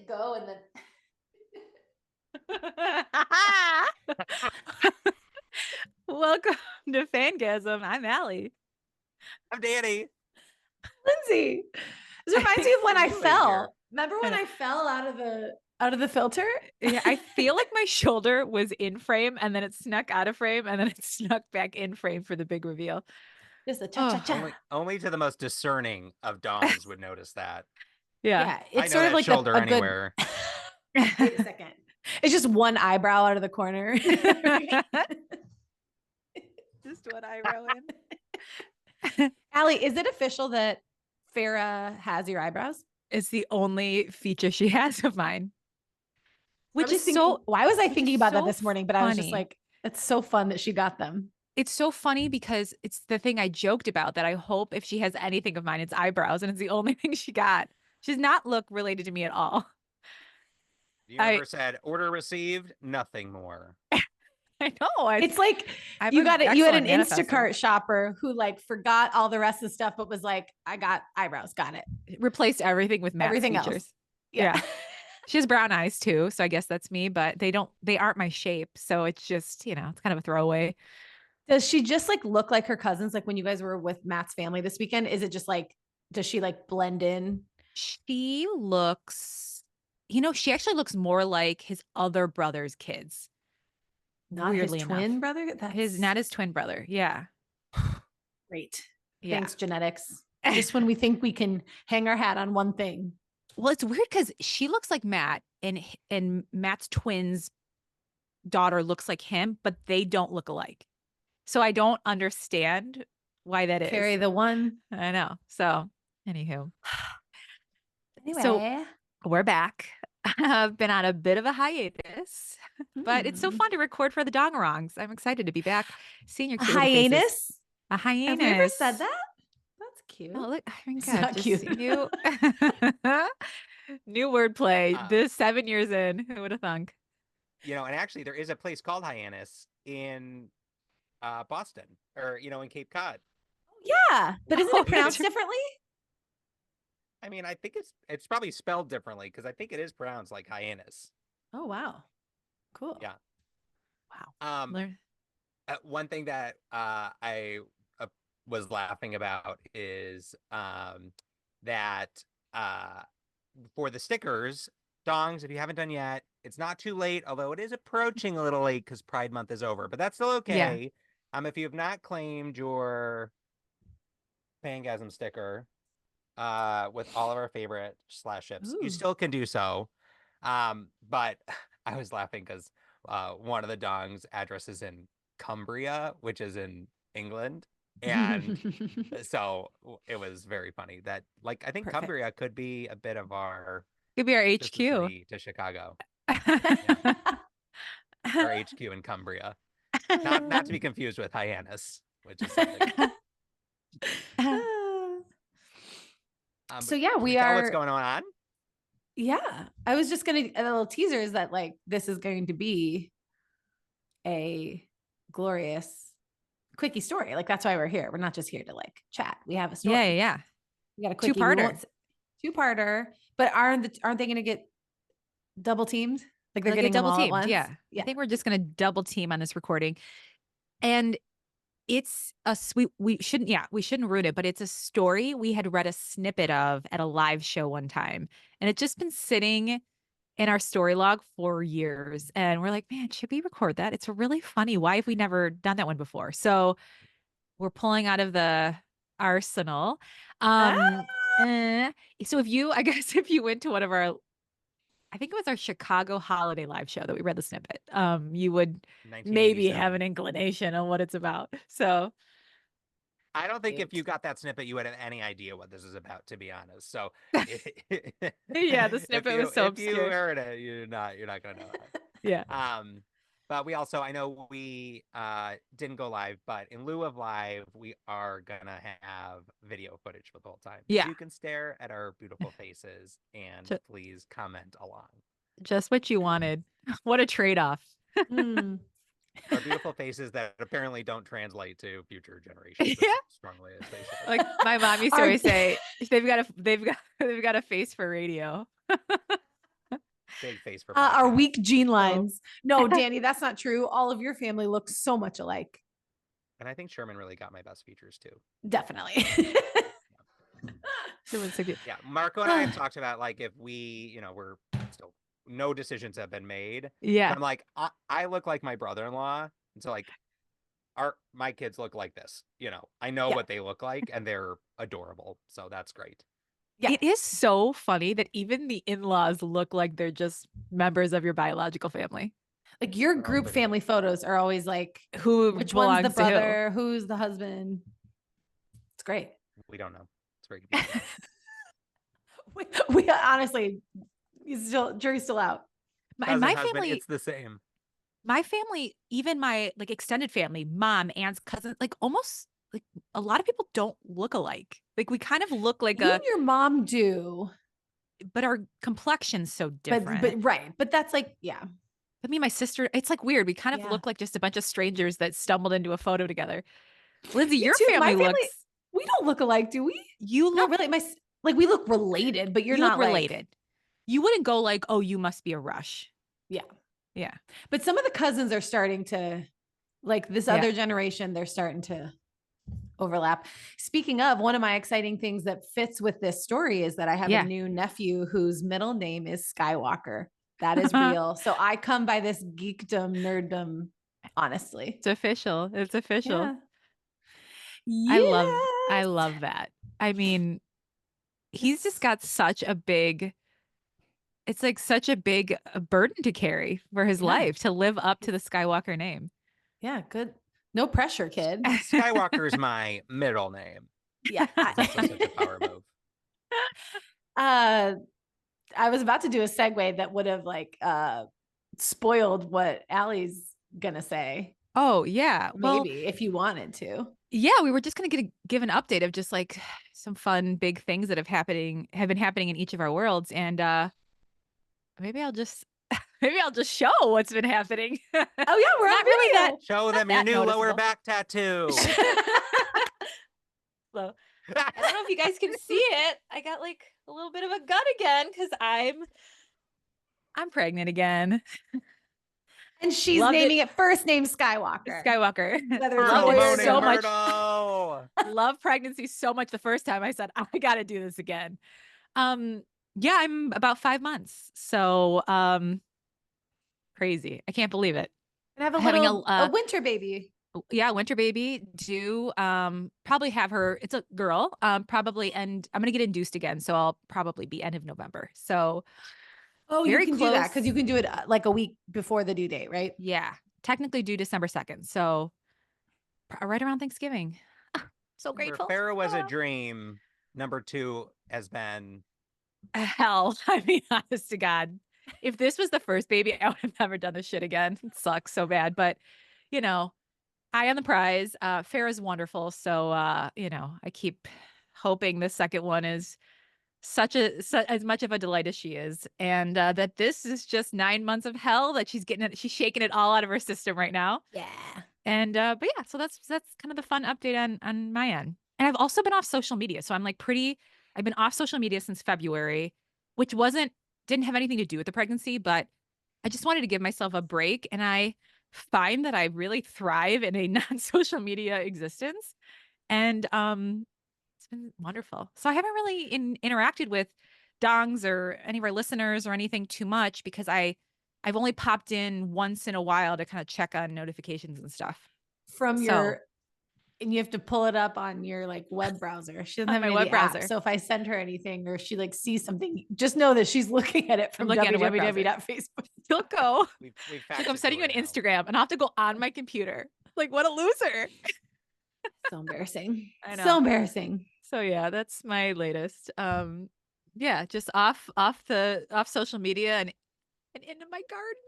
hit go and then. Welcome to Fangasm. I'm Allie. I'm Danny. Lindsay. This reminds me of when I fell. Here. Remember when I fell out of the filter? Yeah, I feel like my shoulder was in frame and then it snuck out of frame and then it snuck back in frame for the big reveal. Just a cha-cha-cha. Only to the most discerning of dongs would notice that. Yeah. It's I know sort of that like shoulder a anywhere. Good... Wait a second. It's just one eyebrow out of the corner. Just one eyebrow in. Allie, is it official that Farrah has your eyebrows? It's the only feature she has of mine. Which is so. Why was I thinking about that this morning? But I was funny. just like, it's so fun that she got them. It's so funny because it's the thing I joked about that I hope if she has anything of mine, it's eyebrows. And it's the only thing she got. She does not look related to me at all. You never said order received, nothing more. I know. It's like you had an Instacart shopper who like forgot all the rest of the stuff, but was like, I got eyebrows. Got it. Replaced everything with matte everything features. Else. Yeah. She has brown eyes too. So I guess that's me, but they aren't my shape. So it's just, it's kind of a throwaway. Does she just like look like her cousins? Like when you guys were with Matt's family this weekend, is it just like, does she like blend in? She looks, she actually looks more like his other brother's kids. Not weirdly his twin brother? Not his twin brother. Yeah. Great. Yeah. Thanks, genetics. Just when we think we can hang our hat on one thing. Well, it's weird because she looks like Matt and Matt's twin's daughter looks like him, but they don't look alike. So I don't understand why that is. Carry the one. I know. So anywho. Anyway. So we're back. I've been on a bit of a hiatus, but it's so fun to record for the Dongarongs. I'm excited to be back. Seeing your cute hiatus? A hiatus. Have you ever said that? That's cute. Oh, look, I mean, it's not cute. New wordplay. This 7 years in. Who would have thunk? And actually there is a place called Hyannis in Boston or, in Cape Cod. Yeah. But isn't it pronounced differently? I mean, I think it's probably spelled differently because I think it is pronounced like Hyannis. Oh, wow. Cool. Yeah. Wow. One thing that I was laughing about is that for the stickers, dongs, if you haven't done yet, it's not too late, although it is approaching a little late because Pride Month is over, but that's still okay. Yeah. If you have not claimed your Fangasm sticker with all of our favorite /ships, you still can do so. But I was laughing because one of the dongs address is in Cumbria, which is in England. And so it was very funny that, like, I think Cumbria could be a bit of our HQ to Chicago. Our HQ in Cumbria. Not to be confused with Hyannis, which is something. So yeah, we are. What's going on? Yeah, I was just gonna. A little teaser is that like this is going to be a glorious quickie story. Like that's why we're here. We're not just here to like chat. We have a story. Yeah. We got a quickie. Two-parter. But aren't they going to get double teamed? Like they're getting double teamed. Yeah. I think we're just going to double team on this recording, and it's a sweet. We shouldn't ruin it, but it's a story we had read a snippet of at a live show one time, and it's just been sitting in our story log for years. And we're like, man, should we record that? It's really funny. Why have we never done that one before? So we're pulling out of the arsenal. So if you went to one of our, I think it was our Chicago holiday live show that we read the snippet, you would maybe have an inclination on what it's about. So I don't think if you got that snippet, you would have any idea what this is about, to be honest. So yeah, the snippet was so obscure. If you heard it, you're not going to know it. Yeah. But we also, I know we didn't go live, but in lieu of live, we are going to have video footage for the whole time. Yeah. You can stare at our beautiful faces and please comment along. Just what you wanted. What a trade-off. Our beautiful faces that apparently don't translate to future generations. Yeah. Strongly as they should. Like my mom used to always say, they've got a face for radio. Big face for our podcast. weak gene lines. No, Danny, that's not true. All of your family looks so much alike. And I think Sherman really got my best features too. Definitely. Sherman's so cute. Yeah, Marco and I have talked about like if we, we're still no decisions have been made. Yeah. But I'm like, I look like my brother-in-law, and so like my kids look like this. I know what they look like, and they're adorable. So that's great. Yeah. It is so funny that even the in-laws look like they're just members of your biological family. Like your group family photos are always like, which one's the brother, who's the husband. It's great. We don't know. It's very confusing. we honestly, jury's still out. My family, it's the same. My family, even my like extended family, mom, aunts, cousins, like almost like a lot of people don't look alike. Like we kind of look like you and your mom do, but our complexion's so different. But right. But that's like, yeah. I mean, my sister, it's like weird. We kind of look like just a bunch of strangers that stumbled into a photo together. Lindsay, your family looks. We don't look alike, do we? You look not really. We look related, but you're not related. You wouldn't go like, oh, you must be a Rush. Yeah. Yeah. But some of the cousins are starting to, like this other generation, they're starting to overlap. Speaking of, one of my exciting things that fits with this story is that I have a new nephew whose middle name is Skywalker. That is real. So I come by this geekdom, nerddom, honestly. It's official. It's official. Yeah. I love that. I mean, he's just got such a big, it's like such a big burden to carry for his life, to live up to the Skywalker name. Yeah, good. No pressure, kid. Skywalker is my middle name. Yeah. It's also such a power move. I was about to do a segue that would have like spoiled what Allie's gonna say. Oh yeah, maybe if you wanted to. Yeah, we were just gonna give an update of just like some fun big things that have been happening in each of our worlds, and maybe I'll just show what's been happening. Oh yeah, we're not really that. Show them your new lower back tattoo. So, I don't know if you guys can see it. I got like a little bit of a gut again because I'm pregnant again. And she's naming it first name Skywalker. Skywalker. Love it so much. Love pregnancy so much. The first time I said, I got to do this again. Yeah, I'm about 5 months. So, crazy. I can't believe it. And having a winter baby. Yeah, winter baby due. Probably have her. It's a girl. Probably end. I'm gonna get induced again, so I'll probably be end of November. So, you can do that because you can do it like a week before the due date, right? Yeah, technically due December 2nd. So, right around Thanksgiving. So grateful. Pharaoh was a dream. Number 2 has been hell. I mean, honest to God, if this was the first baby, I would have never done this shit again. It sucks so bad, but eye on the prize. Farrah's wonderful. So, I keep hoping the second one is as much of a delight as she is. And that this is just 9 months of hell that she's shaking it all out of her system right now. Yeah. And, but yeah, so that's kind of the fun update on my end. And I've also been off social media. So I'm like I've been off social media since February, which didn't have anything to do with the pregnancy, but I just wanted to give myself a break. And I find that I really thrive in a non-social media existence. And it's been wonderful. So I haven't really interacted with Dongs or any of our listeners or anything too much because I've only popped in once in a while to kind of check on notifications and stuff. And you have to pull it up on your like web browser. She doesn't have my any web browser. App. So if I send her anything or she like sees something, just know that she's looking at it from www.facebook. She'll go. I'm sending you an Instagram and I'll have to go on my computer. Like, what a loser. So embarrassing. I know. So embarrassing. So yeah, that's my latest. Yeah, just off social media and into my garden.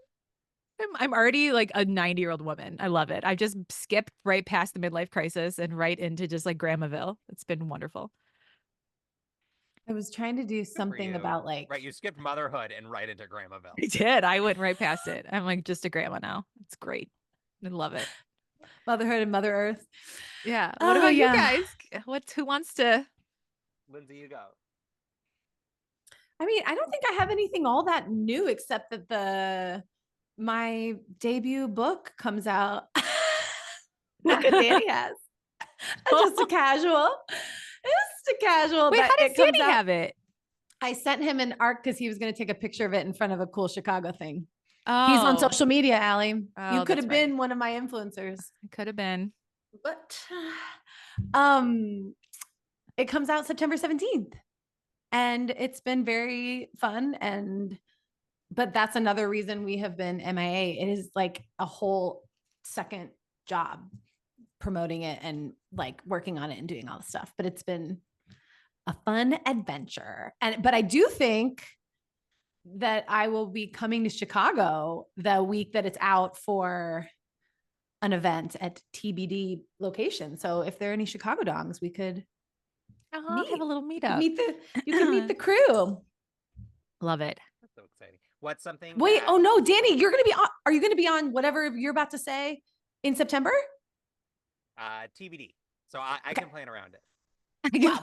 I'm already like a 90-year-old woman. I love it. I just skipped right past the midlife crisis and right into just like Grandmaville. It's been wonderful. I was trying to do something about like... Right, you skipped motherhood and right into Grandmaville. I did. I went right past it. I'm like just a grandma now. It's great. I love it. Motherhood and Mother Earth. Yeah. What about you guys? Who wants to... Lindsay, you go. I mean, I don't think I have anything all that new except that my debut book comes out. Look at Danny has. Just a casual. Just a casual. Wait, but how does it comes Danny out. have it? I sent him an arc because he was going to take a picture of it in front of a cool Chicago thing. Oh, He's on social media, Allie. Oh, you could that's have right. been one of my influencers. It could have been. But it comes out September 17th. And it's been very fun. But that's another reason we have been MIA. It is like a whole second job promoting it and like working on it and doing all the stuff. But it's been a fun adventure. But I do think that I will be coming to Chicago the week that it's out for an event at TBD location. So if there are any Chicago dongs, we could have a little meetup. You can meet the crew. Love it. That's so exciting. What's something? Wait, oh no, Danny, you're gonna be on. Are you gonna be on whatever you're about to say in September? TBD. So I can plan around it. Well,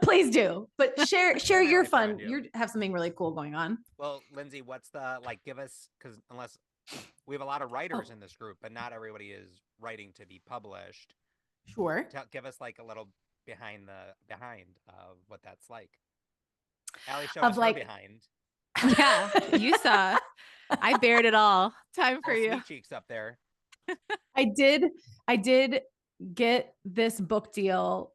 please do. But share your fun. You have something really cool going on. Well, Lindsay, what's the give us, because unless we have a lot of writers in this group, but not everybody is writing to be published. Sure. Give us like a little behind of what that's like. Allie showed Of us like- her behind. Yeah, you saw. I bared it all. Time for you. Sweet cheeks up there. I did get this book deal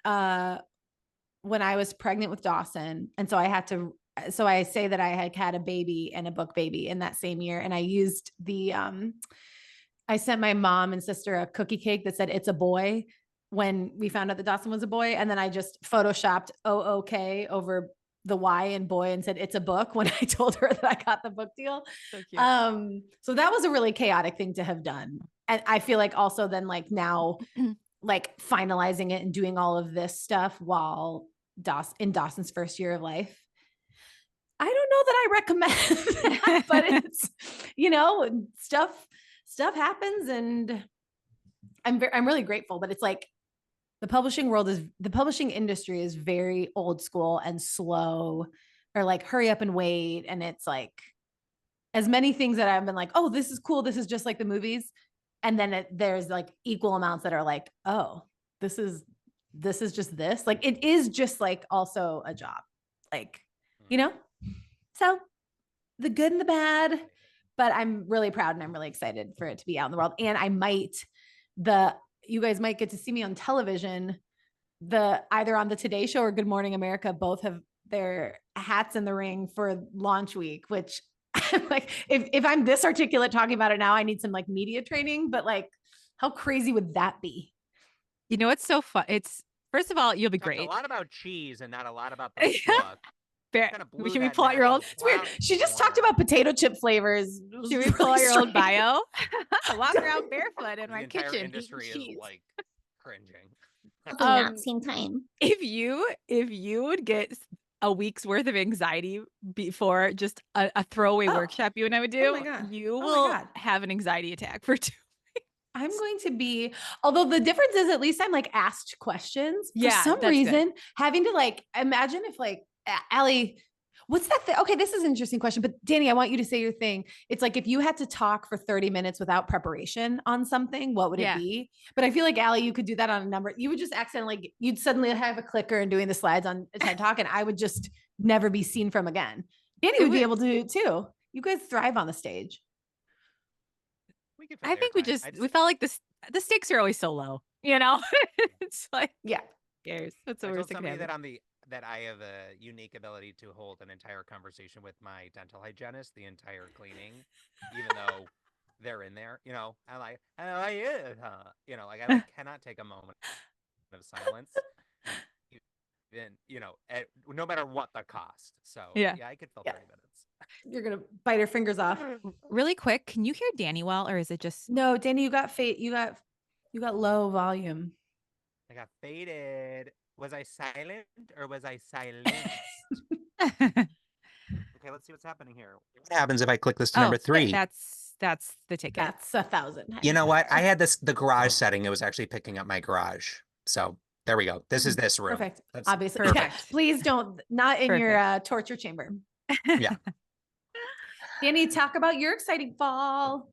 when I was pregnant with Dawson. And so I say that I had a baby and a book baby in that same year. And I used I sent my mom and sister a cookie cake that said, "It's a boy," when we found out that Dawson was a boy. And then I just photoshopped OOK over the Y in boy and said, "It's a book," when I told her that I got the book deal. So cute. So that was a really chaotic thing to have done. And I feel like also then like now, like finalizing it and doing all of this stuff while in Dawson's first year of life. I don't know that I recommend that, but it's, stuff happens, and I'm really grateful, but it's like the publishing industry is very old school and slow, or like hurry up and wait. And it's like as many things that I've been like, oh, this is cool. This is just like the movies. And then there's like equal amounts that are like, oh, this is just this. Like, it is just like also a job, like, so the good and the bad, but I'm really proud and I'm really excited for it to be out in the world. And you guys might get to see me on television, either on the Today Show or Good Morning America. Both have their hats in the ring for launch week, which I'm like, if I'm this articulate talking about it now, I need some like media training, but like, how crazy would that be? It's so fun. First of all, you'll be great. A lot about cheese and not a lot about the book. Should we pull out your old? It's weird. She just talked about potato chip flavors. Should we pull out your old bio? I walk around barefoot in my kitchen. The industry eating cheese. is like cringing. At the same time. If you would get a week's worth of anxiety before just a throwaway workshop you and I would do, you will have an anxiety attack for 2 weeks. I'm going to be, although the difference is at least I'm like asked questions. For some reason, having to like, imagine if like, Allie, what's that thing? Okay, this is an interesting question, but Danny, I want you to say your thing. It's like, if you had to talk for 30 minutes without preparation on something, what would it be? But I feel like, Allie, you could do that on a number. You would just accidentally, you'd suddenly have a clicker and doing the slides on TED Talk, and I would just never be seen from again. Danny would be able to do it too. You guys thrive on the stage. I think we felt like the stakes are always so low, it's like, yeah, cares. That's the worst thing that I have a unique ability to hold an entire conversation with my dental hygienist, the entire cleaning, even though they're in there, I'm like, like I cannot take a moment of silence, even, no matter what the cost. So yeah I could fill 30 minutes. You're going to bite her fingers off. Really quick. Can you hear Danny well, or is it just? No, Danny, you got low volume. I got faded. Was I silent or was I silenced? Okay, let's see what's happening here. What happens if I click this to number 3? That's the ticket. That's 1,000. You know what? I had the garage setting. It was actually picking up my garage. So There we go. This is this room. Perfect. That's Obviously. perfect. Yeah. Please don't, not in your torture chamber. Yeah. Danny, talk about your exciting fall.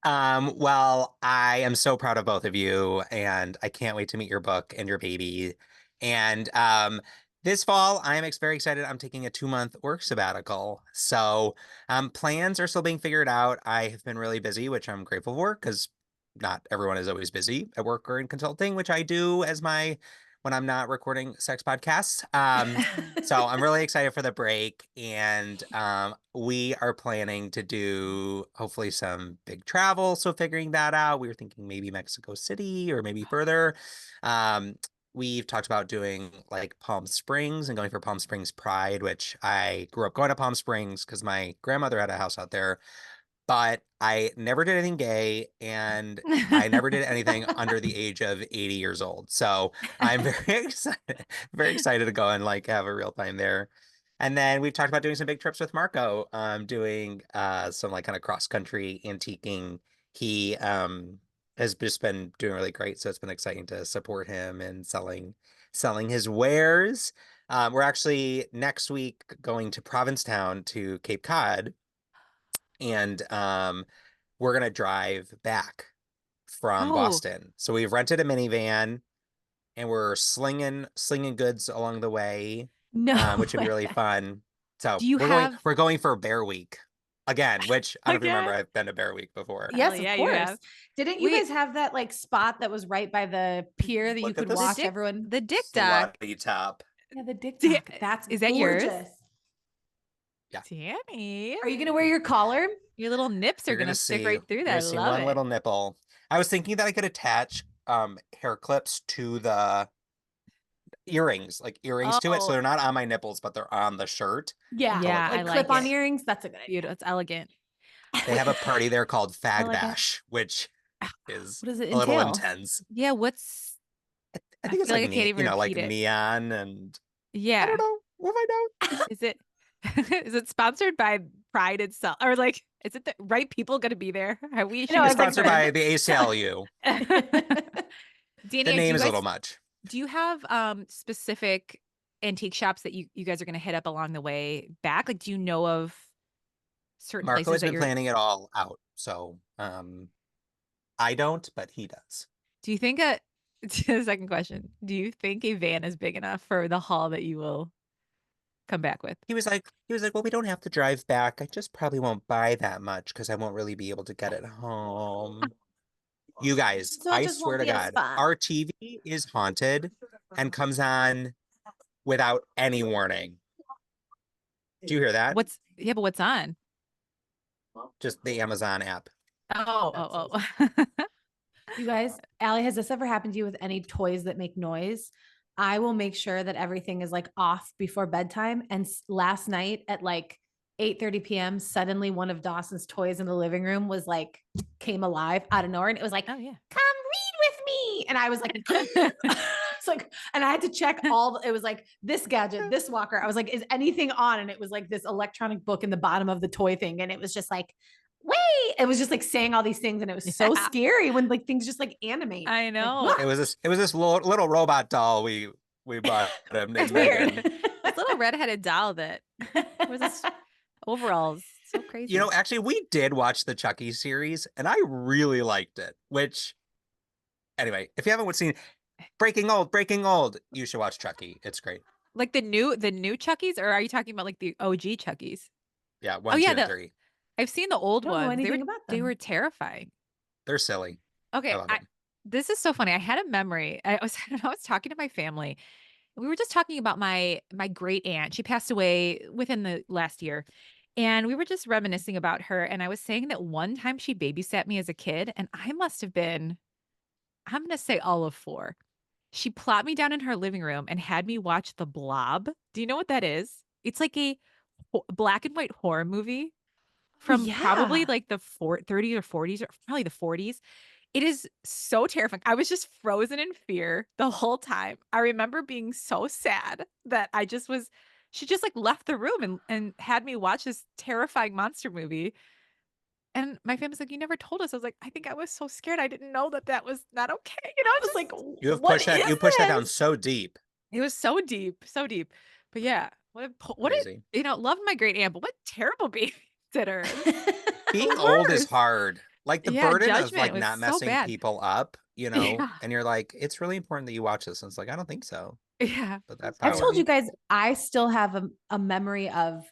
Well, I am so proud of both of you, and I can't wait to meet your book and your baby. And this fall, I am very excited. I'm taking a 2-month work sabbatical. So plans are still being figured out. I have been really busy, which I'm grateful for because not everyone is always busy at work or in consulting, which I do as my when I'm not recording sex podcasts. So I'm really excited for the break, and we are planning to do hopefully some big travel. So figuring that out, we were thinking maybe Mexico City or maybe further. We've talked about doing like Palm Springs and going for Palm Springs Pride, which I grew up going to Palm Springs because my grandmother had a house out there. But I never did anything gay, and I never did anything under the age of 80 years old. So I'm very excited to go and like have a real time there. And then we've talked about doing some big trips with Marco, doing some like kind of cross country antiquing. He has just been doing really great, so it's been exciting to support him and selling his wares. We're actually next week going to Provincetown to Cape Cod, and we're gonna drive back from Oh, Boston. So we've rented a minivan, and we're slinging goods along the way, No which would be really way. fun. So do you have we're going for Bear Week again, which I don't know if you remember. again? I've been to Bear Week before. Yes, Hell yeah, of you course. have. Didn't you Wait. guys have that like spot that was right by the pier that you Look at could this watch everyone? The dick doc. Slutty top. Yeah, the dick Di- doc. That's is that yours? gorgeous. Danny, Are you gonna wear your collar? your little nips are You're gonna gonna stick see. right through You're that. gonna I see love one it. little nipple. I was thinking that I could attach hair clips to the earrings, like earrings to it, so Oh, they're not on my nipples, but they're on the shirt. Yeah. Yeah, Like I like clip-on it. earrings. That's a good idea. Beautiful. It's elegant. They have a party there called Fag like it. Bash, which is What does it a little entail? intense. Yeah, I I think it's feel like like I can't even like repeat it. neon, and I Yeah. don't know. We'll find out. Is it is it sponsored by Pride itself? Or like, is it the right people gonna be there? Have we I know, I It's was like, sponsored by the ACLU. Danny, The do name you is a guys little much. do you have specific antique shops that you guys are gonna hit up along the way back? Like, do you know of certain Marco places has that been you're planning it all out, so I don't, but he does. do you think the second question, do you think a van is big enough for the haul that you will come back with? He was like, well, we don't have to drive back. I just probably won't buy that much because I won't really be able to get it home. You guys, So it I just swear won't to be at a God, spot. our TV is haunted and comes on without any warning. Do you hear that? But what's on? Just the Amazon app. Oh. You guys, Allie, has this ever happened to you with any toys that make noise? I will make sure that everything is like off before bedtime. And last night at like 8:30 p.m., suddenly one of Dawson's toys in the living room was like came alive out of nowhere. And it was like, Oh yeah. come read with me. And I was like, it's like, and I had to check it was like this gadget, this walker. I was like, is anything on? And it was like this electronic book in the bottom of the toy thing. And it was just like, wait, it was just like saying all these things. And it was so Yeah. scary when like things just like animate. I Like, know. what? It was this little robot doll we bought him named It's weird. Megan. This little redheaded doll that was this overalls. So crazy. You know, actually, we did watch the Chucky series, and I really liked it. Which, anyway, if you haven't seen Breaking Old, you should watch Chucky. It's great. like the new Chuckies, or are you talking about like the OG Chuckies? Yeah, 1, 2, and 3. I've seen the old Don't know ones. anything about They them. were terrifying. They're silly. Okay, I love them. this is so funny. I had a memory. I was talking to my family. We were just talking about my great aunt. She passed away within the last year. And we were just reminiscing about her. And I was saying that one time she babysat me as a kid, and I must have been, I'm going to say all of 4. She plopped me down in her living room and had me watch The Blob. Do you know what that is? It's like a black and white horror movie from probably yeah. like the 30s or 40s, or probably the 40s. It is so terrifying. I was just frozen in fear the whole time. I remember being so sad that she just like left the room and had me watch this terrifying monster movie. And my family's like, you never told us. I was like, I think I was so scared. I didn't know that was not okay. You know, I was like, You have what pushed that. is You pushed that down this? so deep. it was so deep, so deep. But yeah, what Crazy. you know, love my great aunt, but what terrible babysitter. Being The old is worst. hard. Like the Yeah, burden of judgment like was not so messing bad. people up, you know, Yeah. and you're like, it's really important that you watch this. And it's like, I don't think so. Yeah. But that I've power. told you guys, I still have a memory of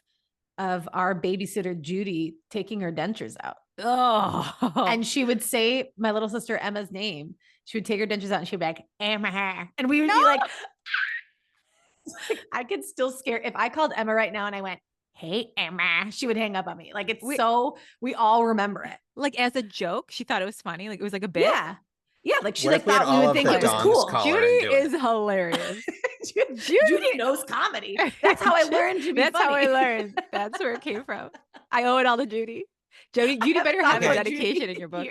our babysitter Judy taking her dentures out. Oh. And she would say my little sister Emma's name. She would take her dentures out and she'd be like, Emma. And we would be like, I could still scare if I called Emma right now and I went, hey Emma, she would hang up on me. Like it's we all remember it. Like as a joke, she thought it was funny. Like it was like a bit. Yeah. Yeah. Like she What like if we had thought we all would of think the it was dongs cool. call her Judy and do it? is hilarious. Judy knows comedy. That's how I learned to be That's how I funny. learned. That's where it came from. I owe it all to Judy. Judy better have a Okay. dedication in your book.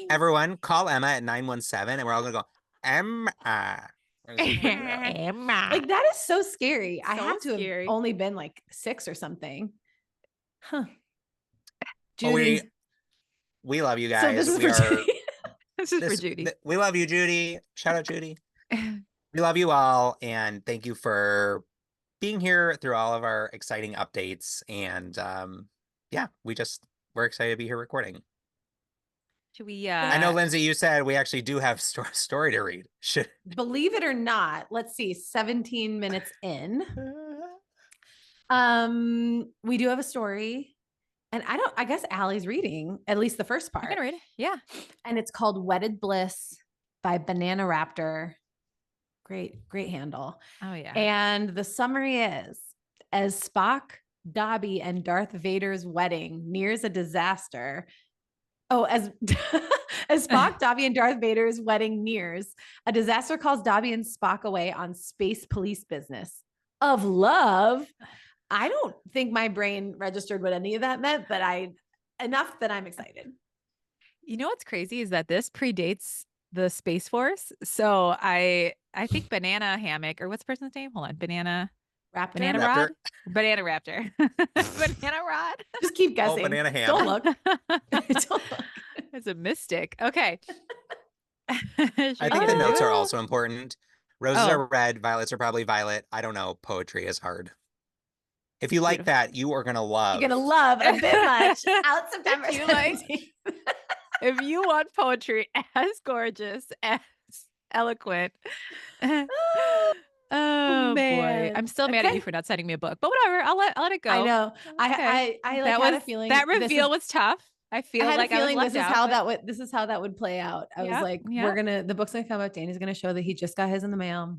Everyone, call Emma at 917 and we're all going to go, Emma. Emma. Like that is so scary. I So have to scary. have only been like 6 or something. Huh. Well, Judy. we love you guys. So this is we for are Judy. This is for Judy. We love you, Judy. Shout out, Judy. We love you all. And thank you for being here through all of our exciting updates. And yeah, we're excited to be here recording. Should we I know, Lindsay, you said we actually do have story to read. Believe it or not, let's see, 17 minutes in. We do have a story. And I guess Allie's reading at least the first part. I'm gonna read it. Yeah. And it's called Wedded Bliss by Banana Raptor. Great handle. Oh yeah. And the summary is, as Spock, Dobby, and Darth Vader's wedding nears a disaster. Oh, as Spock, Dobby, and Darth Vader's wedding nears, a disaster calls Dobby and Spock away on space police business. Of love. I don't think my brain registered what any of that meant, but enough that I'm excited. You know what's crazy is that this predates the Space Force. So I think Banana Hammock, or what's the person's name? Hold on. Banana Raptor? Banana Raptor. Rod? Banana Raptor. Banana Rod. Just keep guessing. Oh, Banana Ham. Don't look. Don't look. It's a mystic. Okay. I think the notes are also important. Roses are red. Violets are probably violet. I don't know. Poetry is hard. If you like that, you are going to love. You're going to love a bit much. Out September If you like- 17th. If you want poetry as gorgeous, as eloquent. Oh boy. Man. I'm still mad at Okay. you for not sending me a book. But whatever. I'll let it go. I know. Okay. I like that had was a feeling that this reveal is- was tough. I feel I had like a feeling I was this is left how out, this is how that would play out. I was like, Yep. the book's gonna come out. Danny's gonna show that he just got his in the mail.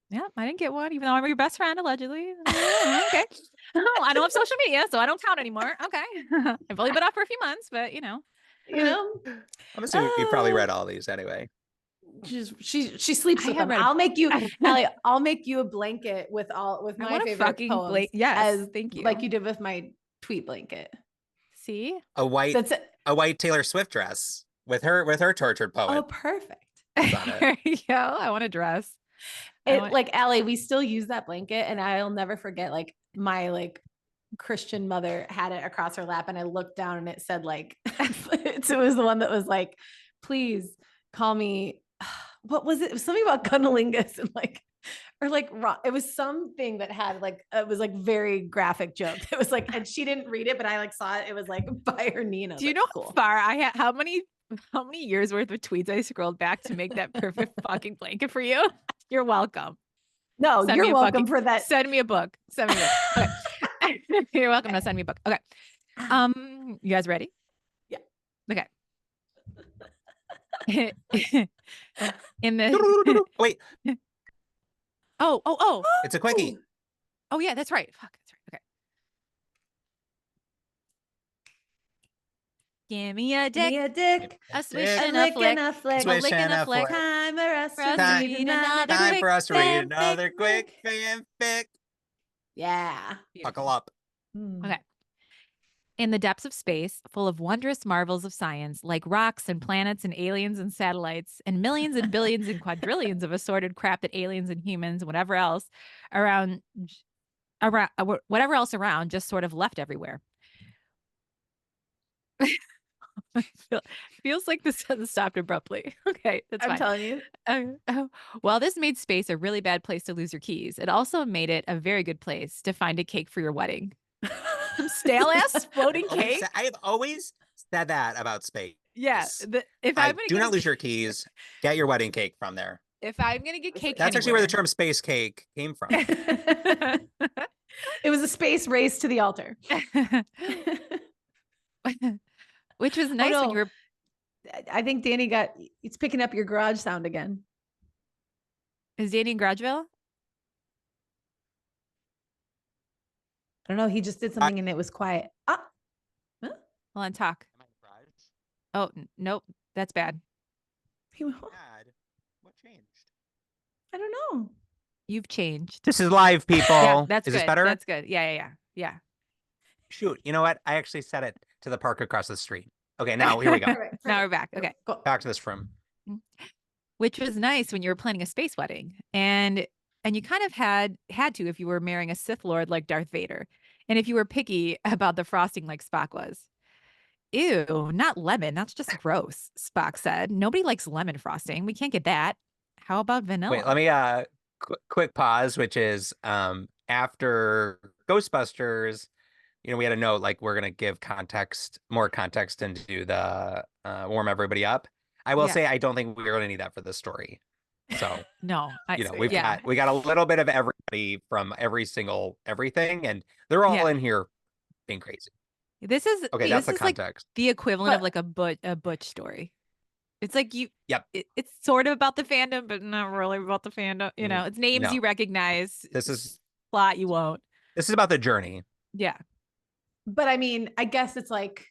Yeah, I didn't get one, even though I'm your best friend, allegedly. Okay. I don't have social media, so I don't count anymore. Okay. I've only been off for a few months, but You know, I'm assuming you probably read all these anyway. she sleeps I with have them. read- I'll make you, Allie, I'll make you a blanket with I my want a favorite fucking poems. yes, thank you. Like you did with my tweet blanket. See? A white Taylor Swift dress with her tortured Oh, poet. perfect. on it. There you go. I want a dress. Like Allie, we still use that blanket, and I'll never forget. Like my Christian mother had it across her lap, and I looked down, and it said it was the one that was like, "Please call me." What was it? It was something about cunnilingus and it was something that had it was very graphic joke. It was and she didn't read it, but I saw it. It was by her knee. And I was Do you know cool. how far I had? How many years worth of tweets I scrolled back to make that perfect fucking blanket for you? You're welcome. No, Send you're me a welcome for that. Send me a book. Send me a book. Okay. You're welcome to send me a book. Okay. You guys ready? Yeah. Okay. In the Wait, oh. it's a quickie. Oh yeah, that's right. Fuck, that's right. Okay. Give me a dick, Give me a dick, a swish dick, and a a lick flick, and a flick, Swish a lick and and a a flick. flick. time or us For us to to read read another another Time quick for us to read fanfic. another quick fanfic. Yeah. Buckle up. Okay. In the depths of space, full of wondrous marvels of science, like rocks and planets and aliens and satellites, and millions and billions and quadrillions of assorted crap that aliens and humans and whatever else around, just sort of left everywhere. Feels like this hasn't stopped abruptly. Okay, that's I'm fine. telling you. While this made space a really bad place to lose your keys, it also made it a very good place to find a cake for your wedding. Some stale ass floating cake. I have always said that about space. Yeah. If I'm gonna do not lose your keys. Get your wedding cake from there. If I'm gonna get cake, that's actually where the term space cake came from. It was a space race to the altar. Which was nice when you were. I think Danny it's picking up your garage sound again. Is Danny in Garageville? I don't know. He just did something and it was quiet. Huh? Hold on, talk. Oh, nope. That's bad. What changed? I don't know. You've changed. This is live, people. Yeah, that's is good. this better? That's good. Yeah. Shoot. You know what? I actually set it to the park across the street. Okay, now here we go. Now we're back. Okay. Go. Back to this room. Which was nice when you were planning a space wedding. And you kind of had to if you were marrying a Sith Lord like Darth Vader. And if you were picky about the frosting like Spock was. Ew, not lemon. That's just gross, Spock said. Nobody likes lemon frosting. We can't get that. How about vanilla? Wait, let me quick pause, which is after Ghostbusters, we had a note like we're gonna give more context into the warm everything up. I will say I don't think we're gonna need that for this story. So no, we got a little bit of everybody from every single everything, and they're all in here being crazy. This is okay. That's the context. Like the equivalent of like a Butch story. It's like it's sort of about the fandom, but not really about the fandom. It's names you recognize. This is plot you won't. This is about the journey. Yeah. But I mean, I guess it's like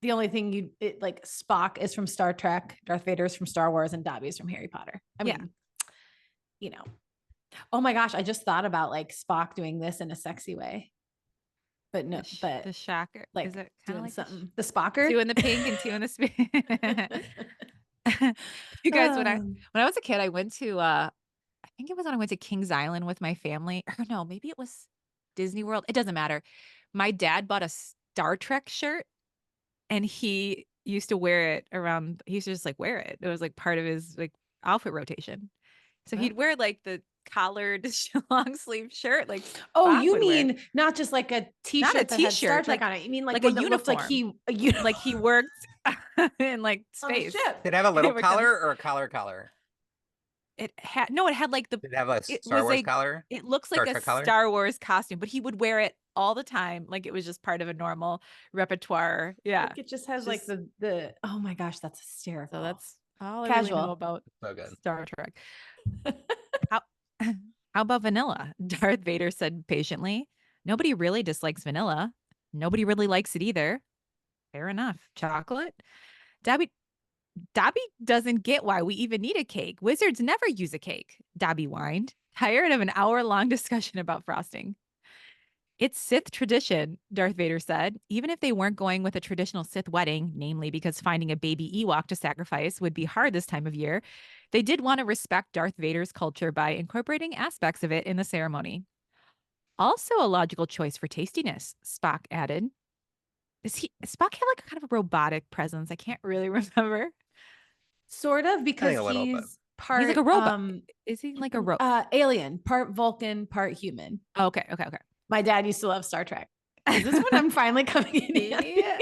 the only thing like Spock is from Star Trek, Darth Vader is from Star Wars, and Dobby is from Harry Potter. I mean, oh my gosh, I just thought about like Spock doing this in a sexy way. But no, but the shocker, like, is it doing like something? The Spocker, 2 in the pink and 2 in the You guys, when I was a kid, I went to I think it was when I went to Kings Island with my family. Or no, maybe it was Disney World. It doesn't matter. My dad bought a Star Trek shirt, and he used to wear it around. He used to just like wear it. It was like part of his like outfit rotation. So he'd wear like the collared long sleeve shirt, like you mean not just like a t-shirt, not a t-shirt like on it. You mean like a uniform, like he worked in like space. Did it have a little collar or a collar? It had like the. Did it have a Star Wars collar? It looks like a Star Wars costume, but he would wear it all the time, like it was just part of a normal repertoire. Yeah, like it just has like the. Oh my gosh, that's hysterical. So that's all casual. I really know about Star Trek. How about vanilla? Darth Vader said patiently. Nobody really dislikes vanilla. Nobody really likes it either. Fair enough. Chocolate? Dobby doesn't get why we even need a cake. Wizards never use a cake. Dobby whined, tired of an hour-long discussion about frosting. It's Sith tradition, Darth Vader said. Even if they weren't going with a traditional Sith wedding, namely because finding a baby Ewok to sacrifice would be hard this time of year, they did want to respect Darth Vader's culture by incorporating aspects of it in the ceremony. Also a logical choice for tastiness, Spock added. Spock have like a kind of a robotic presence? I can't really remember. Sort of, because he's part. He's like a robot. Is he like a robot? Alien, part Vulcan, part human. Okay. My dad used to love Star Trek. Is this when I'm finally coming in? Yeah.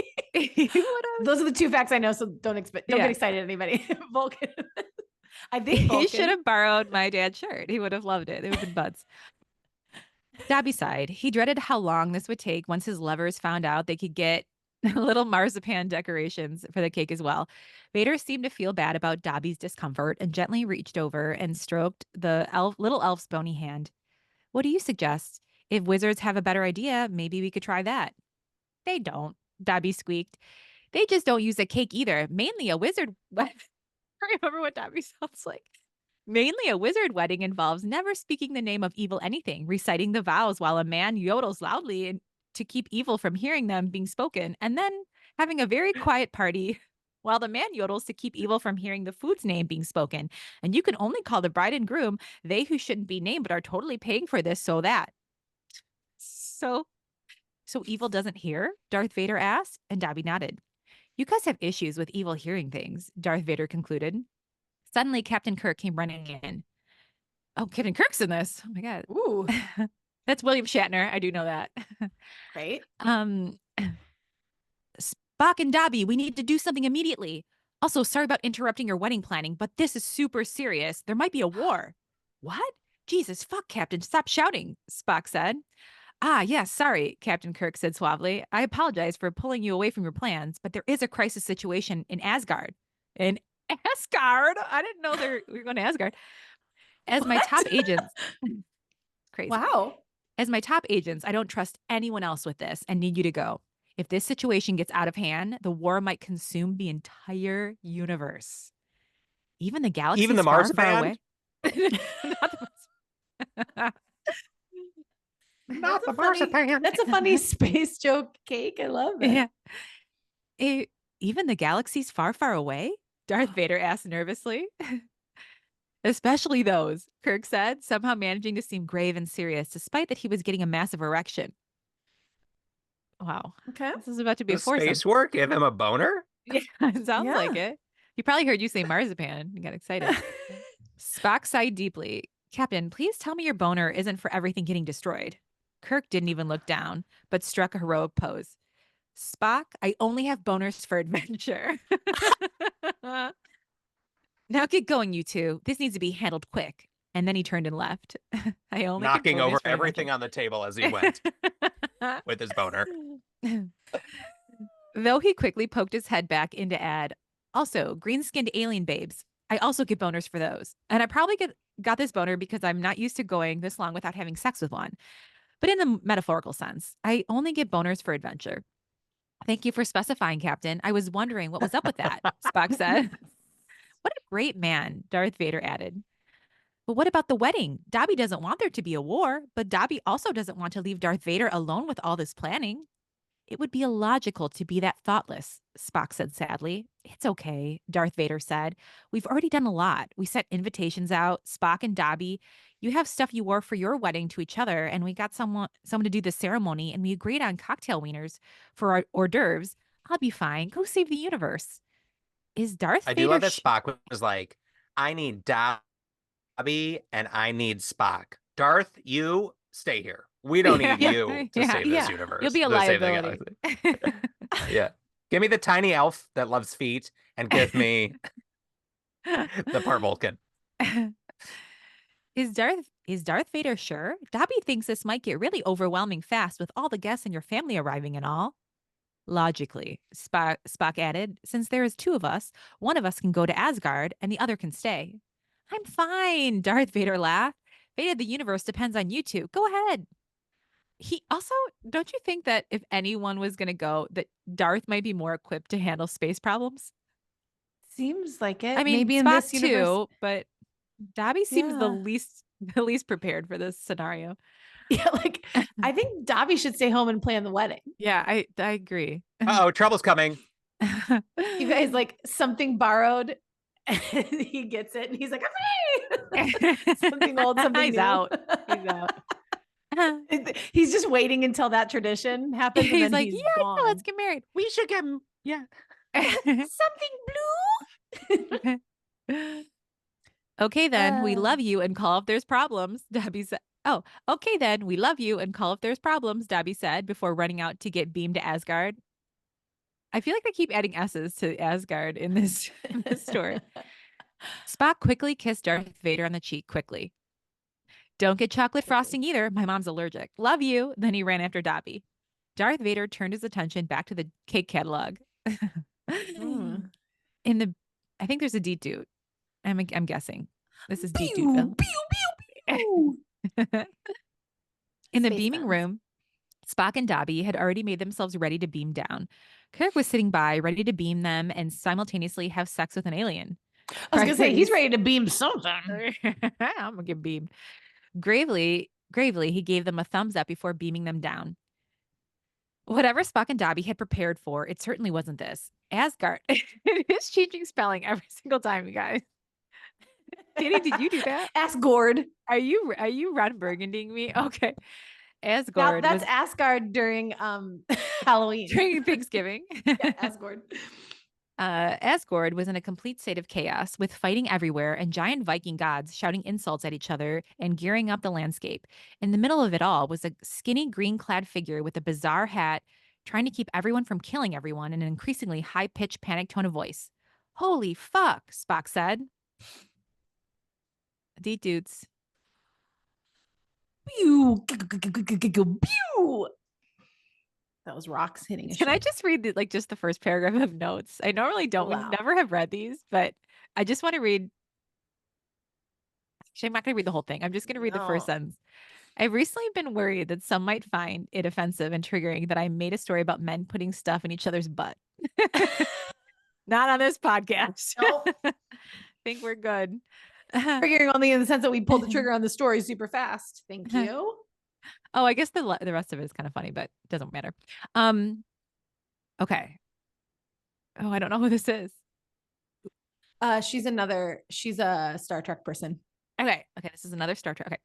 Those are the 2 facts I know, so don't get excited, anybody. Vulcan. I think Vulcan. He should have borrowed my dad's shirt. He would have loved it. It would have been buds. Dobby sighed. He dreaded how long this would take once his lovers found out they could get little marzipan decorations for the cake as well. Vader seemed to feel bad about Dobby's discomfort and gently reached over and stroked the little elf's bony hand. What do you suggest? If wizards have a better idea, maybe we could try that. They don't, Dobby squeaked. They just don't use a cake either. Mainly a wizard. I remember what Dobby sounds like. Mainly a wizard wedding involves never speaking the name of evil anything, reciting the vows while a man yodels loudly to keep evil from hearing them being spoken, and then having a very quiet party while the man yodels to keep evil from hearing the food's name being spoken. And you can only call the bride and groom, they who shouldn't be named but are totally paying for this, so that. So evil doesn't hear? Darth Vader asked, and Dobby nodded. You guys have issues with evil hearing things, Darth Vader concluded. Suddenly, Captain Kirk came running in. Oh, Captain Kirk's in this. Oh my God. Ooh, That's William Shatner. I do know that. great. Spock and Dobby, we need to do something immediately. Also, sorry about interrupting your wedding planning, but this is super serious. There might be a war. What? Jesus, fuck, Captain. Stop shouting, Spock said. Ah, yes, sorry, Captain Kirk said suavely. I apologize for pulling you away from your plans, but there is a crisis situation in Asgard. In Asgard? I didn't know we were going to Asgard. As my top agents, crazy. Wow. As my top agents, I don't trust anyone else with this and need you to go. If this situation gets out of hand, the war might consume the entire universe. Even the galaxies Even the far, marzipan? far away. Not the funny- marzipan. That's a funny space joke cake. I love it. Yeah. Even the galaxies far, far away? Darth Vader asked nervously. Especially those, Kirk said, somehow managing to seem grave and serious, despite that he was getting a massive erection. Wow. Okay. This is about to be a Does foursome. space work give him a boner? Yeah, it sounds like Yeah. it. He probably heard you say marzipan and got excited. Spock sighed deeply. Captain, please tell me your boner isn't for everything getting destroyed. Kirk didn't even look down, but struck a heroic pose. Spock, I only have boners for adventure. Now get going, you two. This needs to be handled quick. And then he turned and left. I only get Knocking boners over for everything on the table as he went adventure. with his boner. Though he quickly poked his head back in to add, also, green-skinned alien babes. I also get boners for those. And I probably got this boner because I'm not used to going this long without having sex with one. But in the metaphorical sense, I only get boners for adventure. Thank you for specifying, Captain. I was wondering what was up with that, Spock said. What a great man, Darth Vader added. But what about the wedding? Dobby doesn't want there to be a war, but Dobby also doesn't want to leave Darth Vader alone with all this planning. It would be illogical to be that thoughtless, Spock said sadly. It's okay, Darth Vader said. We've already done a lot. We sent invitations out, Spock and Dobby. You have stuff you wore for your wedding to each other, and we got someone to do the ceremony, and we agreed on cocktail wieners for our hors d'oeuvres. I'll be fine. Go save the universe. Is Darth I Vader do love that Spock was like, I need Dobby and I need Spock. Darth, you stay here. We don't need you to save this universe. You'll be a to save the liability. galaxy. Yeah. Give me the tiny elf that loves feet and give me the part Vulcan. Is Darth Vader sure? Dobby thinks this might get really overwhelming fast with all the guests and your family arriving and all. Logically, Spock added, since there is two of us, one of us can go to Asgard and the other can stay. I'm fine, Darth Vader laughed. Fate of the universe depends on you two. Go ahead. He also, don't you think that if anyone was going to go, that Darth might be more equipped to handle space problems? Seems like it. I mean, maybe in Spock this universe. too, but Dobby seems the Yeah. least prepared for this scenario. Yeah, like I think Dobby should stay home and plan the wedding. Yeah, I agree. Uh-oh, trouble's coming. You guys like something borrowed, and he gets it, and he's like, something old, something He's new. out. He's out. He's just waiting until that tradition happens. And He's then like, he's yeah, gone. let's get married. We should get him. Yeah. Something blue. Okay, then we love you and call if there's problems. Dobby said. Oh, okay, then we love you and call if there's problems. Dobby said before running out to get beamed to Asgard. I feel like I keep adding S's to Asgard in this story. Spock quickly kissed Darth Vader on the cheek quickly. Don't get chocolate frosting either. My mom's allergic. Love you. Then he ran after Dobby. Darth Vader turned his attention back to the cake catalog. I think there's a deet doot. I'm guessing. This is deet dootville. In the Space beaming guns. room, Spock and Dobby had already made themselves ready to beam down. Kirk was sitting by, ready to beam them and simultaneously have sex with an alien. I was gonna say he's ready to beam something. I'm gonna get beamed. Gravely, he gave them a thumbs up before beaming them down. Whatever Spock and Dobby had prepared for, it certainly wasn't this. Asgard. It is changing spelling every single time, you guys. Danny, did you do that? Ask Gord. Are you Ron Burgundying me? Okay. Asgard that's was Asgard during Halloween. during Thanksgiving. Yeah, Asgard. Asgard was in a complete state of chaos with fighting everywhere and giant Viking gods shouting insults at each other and gearing up the landscape. In the middle of it all was a skinny green-clad figure with a bizarre hat trying to keep everyone from killing everyone in an increasingly high-pitched panic tone of voice. Holy fuck, Spock said. Deet dudes. Pew, pew. That was rocks hitting a Can I ship. just read just the first paragraph of notes? I normally don't. Wow. We never have read these, but I just want to read. Actually, I'm not going to read the whole thing. I'm just going to read the first No. sentence. I've recently been worried that some might find it offensive and triggering that I made a story about men putting stuff in each other's butt. Not on this podcast. Nope. Think we're good. Triggering only in the sense that we pulled the trigger on the story super fast. Thank you. Oh, I guess the rest of it is kind of funny, but it doesn't matter. Okay. Oh, I don't know who this is. She's a Star Trek person. Okay, this is another Star Trek. Okay.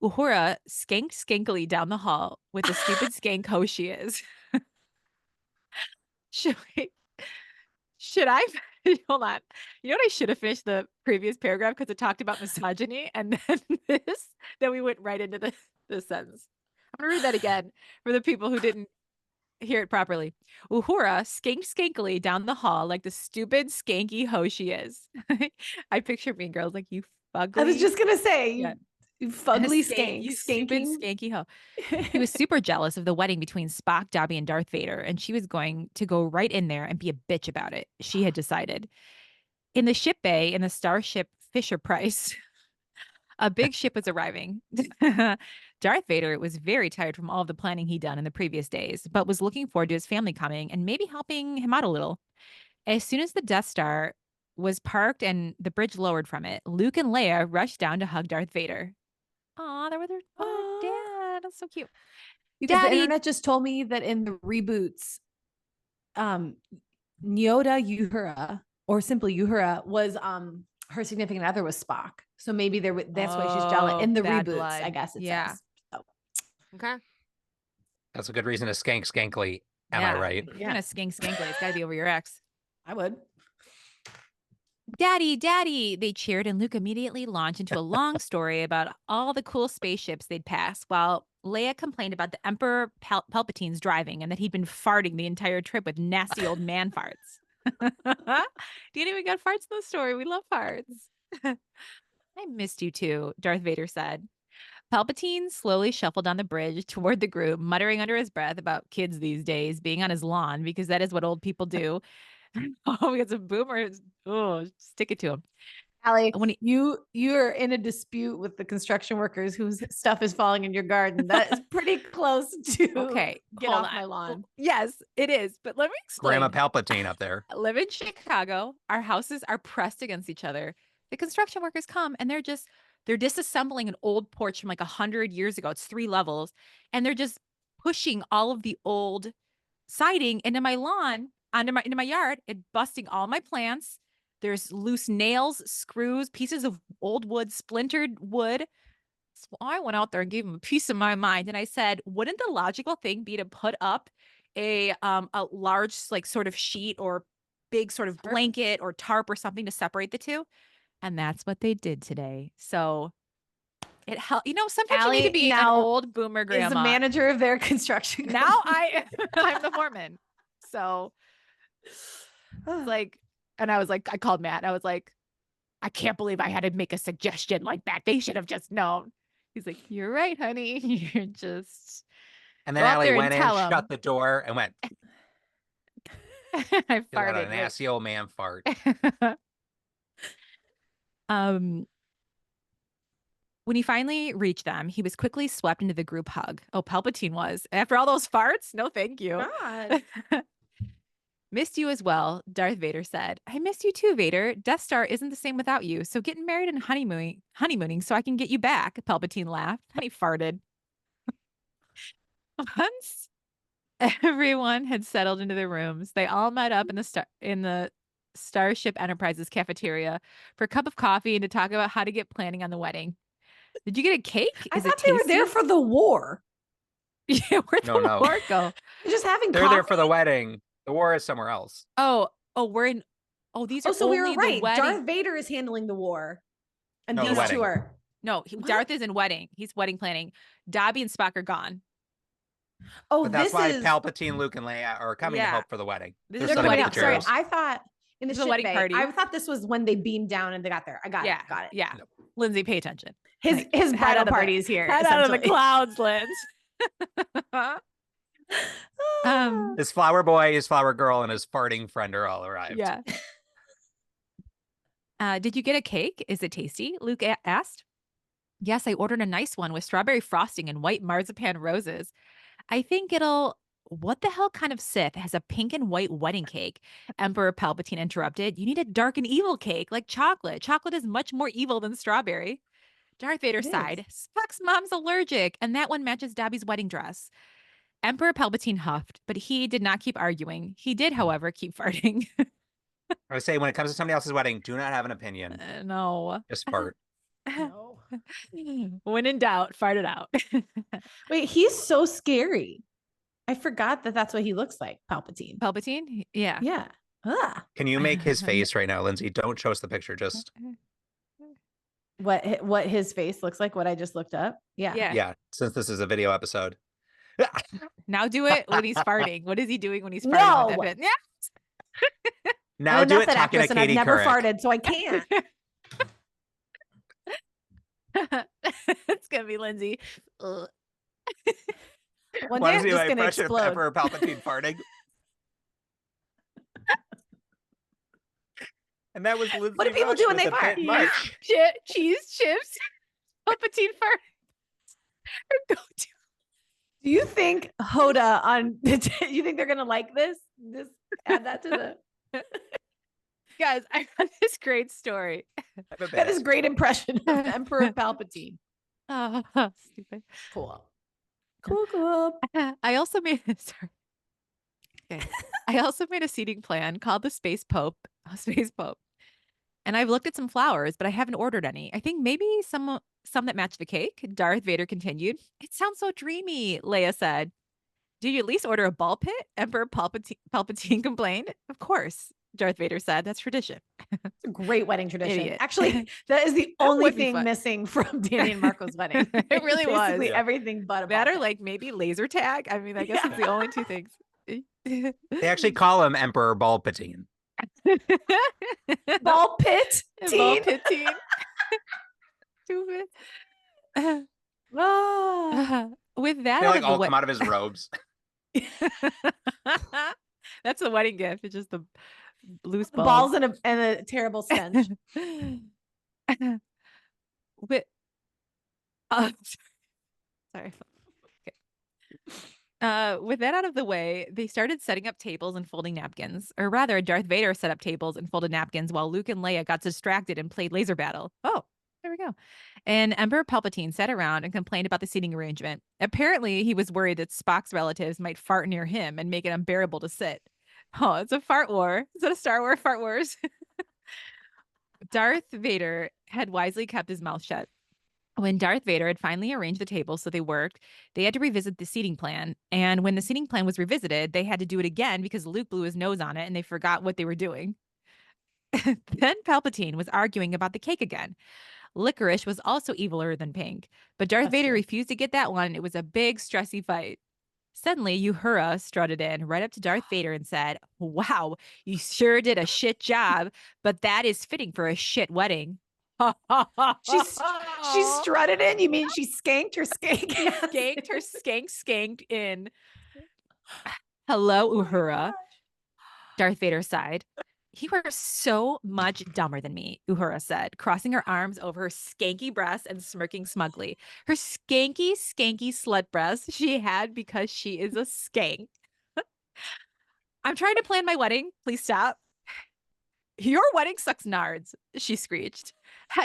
Uhura skanked skankily down the hall with the stupid skank hoe she is. Should I hold on? You know what? I should have finished the previous paragraph because it talked about misogyny, and then then we went right into the sentence. I'm gonna read that again for the people who didn't hear it properly. Uhura skanked skankily down the hall like the stupid skanky hoe she is. I picture Mean Girls like, you fugly. I was just gonna say, Yeah. you fugly Skank, you stupid skanking. skanky hoe. He was super jealous of the wedding between Spock, Dobby, and Darth Vader, and she was going to go right in there and be a bitch about it. She had decided. In the ship bay in the starship Fisher-Price, a big ship was arriving. Darth Vader was very tired from all of the planning he'd done in the previous days, but was looking forward to his family coming and maybe helping him out a little. As soon as the Death Star was parked and the bridge lowered from it, Luke and Leia rushed down to hug Darth Vader. Aw, they were their dad. That's so cute. You guys, the Daddy. internet just told me that in the reboots, Nyoda Uhura, or simply Uhura, was her significant other was Spock. So maybe that's why she's jealous in the bad reboots. blood. I guess it says. So. Okay. That's a good reason to skank skankly. Am I right? You're gonna skink skankly. It's gotta be over your ex. I would. Daddy, Daddy, they cheered, and Luke immediately launched into a long story about all the cool spaceships they'd pass, while Leia complained about the Emperor Palpatine's driving and that he'd been farting the entire trip with nasty old man farts. Danny, we got farts in the story. We love farts. I missed you too, Darth Vader said. Palpatine slowly shuffled down the bridge toward the group, muttering under his breath about kids these days being on his lawn because that is what old people do. Oh, we got some boomers. Oh, stick it to him. Allie, When you're in a dispute with the construction workers whose stuff is falling in your garden. That is pretty close to okay, get hold off on. my lawn. Yes, it is. But let me explain. Grandma Palpatine up there. I live in Chicago. Our houses are pressed against each other. The construction workers come and they're disassembling an old porch from like 100 years ago. It's 3 levels, and they're just pushing all of the old siding into my lawn, into my yard, and busting all my plants. There's loose nails, screws, pieces of old wood, splintered wood. So I went out there and gave him a piece of my mind. And I said, wouldn't the logical thing be to put up a large, like, sort of sheet or big sort of blanket or tarp or something to separate the two? And that's what they did today. So it helped. Sometimes Allie, you need to be an old boomer grandma. Is the manager of their construction company. Now I'm the foreman. So it's like, and I was like, I called Matt. I was like, I can't believe I had to make a suggestion like that. They should have just known. He's like, you're right, honey. You're just. And then Go out Allie there went and in, tell 'em. shut the door, and went, I "You got a farted. nasty old man fart." When he finally reached them, he was quickly swept into the group hug. Oh, Palpatine was. After all those farts? No, thank you. God. Missed you as well, Darth Vader said. I missed you too, Vader. Death Star isn't the same without you. So getting married and honeymooning so I can get you back, Palpatine laughed. And he farted. Once everyone had settled into their rooms, they all met up in the Starship Enterprises cafeteria for a cup of coffee and to talk about how to get planning on the wedding. Did you get a cake? I Is it thought they were there tasty? for the war. Yeah, where'd No, the no. war go? They're just having They're coffee. there for the wedding. The war is somewhere else. Oh, we're in. Oh, these are so we only were right. the wedding. Darth Vader is handling the war. And No, the these wedding. two are. No, Darth is in wedding. He's wedding planning. Dobby and Spock are gone. Oh, But that's this why is. Palpatine, Luke, and Leia are coming to Yeah. help for the wedding. This They're is the setting wedding up the Sorry, chairs. I thought in the It's a ship wedding bay, party. I thought this was when they beamed down and they got there. I got it. Got it. Yeah. Nope. Lindsay, pay attention. His Like, his head bridal out of party the- is here. Head out of the essentially. clouds, Linz. His flower boy, his flower girl, and his farting friend are all arrived. Yeah. Did you get a cake? Is it tasty? Luke asked. Yes, I ordered a nice one with strawberry frosting and white marzipan roses. I think it'll. What the hell kind of Sith has a pink and white wedding cake? Emperor Palpatine interrupted. You need a dark and evil cake like chocolate. Chocolate is much more evil than strawberry. Darth Vader It sighed. Spock's mom's allergic, and that one matches Dobby's wedding dress. Emperor Palpatine huffed, but he did not keep arguing. He did, however, keep farting. I would say when it comes to somebody else's wedding, do not have an opinion. No. Just fart. No. When in doubt, fart it out. Wait, he's so scary. I forgot that that's what he looks like, Palpatine. Palpatine? Yeah. Yeah. Ugh. Can you make his face right now, Lindsay? Don't show us the picture. Just What his face looks like, what I just looked up. Yeah. yeah. Since this is a video episode. Now do it when he's farting. What is he doing when he's farting? No. With that bit? Yeah. Now I'm a do it method talking to actress and I've Katie never Couric. farted, so I can't. It's gonna be Lindsay. Ugh. One Want day to I'm see my just gonna impression of explode. Emperor Palpatine farting? And that was Lindsay. What do people Rush do when with they a fart? bit much. Cheese chips. Palpatine fart. Her go-to. Do you think Hoda on you think they're gonna like this? Just add that to the Guys, I got this great story. that is great impression of Emperor Palpatine. Oh, stupid. Cool. Cool. I also made sorry. Okay. I also made a seating plan called the Space Pope. And I've looked at some flowers, but I haven't ordered any. I think maybe some that match the cake. Darth Vader continued. It sounds so dreamy, Leia said. Did you at least order a ball pit? Emperor Palpatine complained. Of course, Darth Vader said. That's tradition. It's a great wedding tradition. Idiot. Actually, that is the That only would be thing fun. missing from Danny and Marco's wedding. It really was. Basically Yeah. everything but a That ball or like maybe laser tag. I mean, I guess it's the only two things. They actually call him Emperor Palpatine. pit. Ball pit. Ball Teen. pit teen. Stupid. Oh. With that They out like of the all way- come out of his robes. That's the wedding gift. It's just the loose Balls balls. and a terrible stench. With, sorry. Okay. With that out of the way, they started setting up tables and folding napkins. Or rather, Darth Vader set up tables and folded napkins while Luke and Leia got distracted and played laser battle. Oh, there we go. And Emperor Palpatine sat around and complained about the seating arrangement. Apparently, he was worried that Spock's relatives might fart near him and make it unbearable to sit. Oh, it's a fart war. Is that a Star Wars fart wars? Darth Vader had wisely kept his mouth shut. When Darth Vader had finally arranged the tables so they worked, they had to revisit the seating plan. And when the seating plan was revisited, they had to do it again because Luke blew his nose on it and they forgot what they were doing. Then Palpatine was arguing about the cake again. Licorice was also eviler than pink, but Darth That's Vader true. refused to get that one. It was a big, stressy fight. Suddenly, Uhura strutted in right up to Darth Vader and said, "Wow, you sure did a shit job, but that is fitting for a shit wedding." She strutted in. You mean she skanked her skank? Skanked her skanked in. Hello, Uhura. Darth Vader sighed. You are so much dumber than me, Uhura said, crossing her arms over her skanky breasts and smirking smugly. Her skanky slut breasts she had because she is a skank. I'm trying to plan my wedding. Please stop. Your wedding sucks nards, she screeched.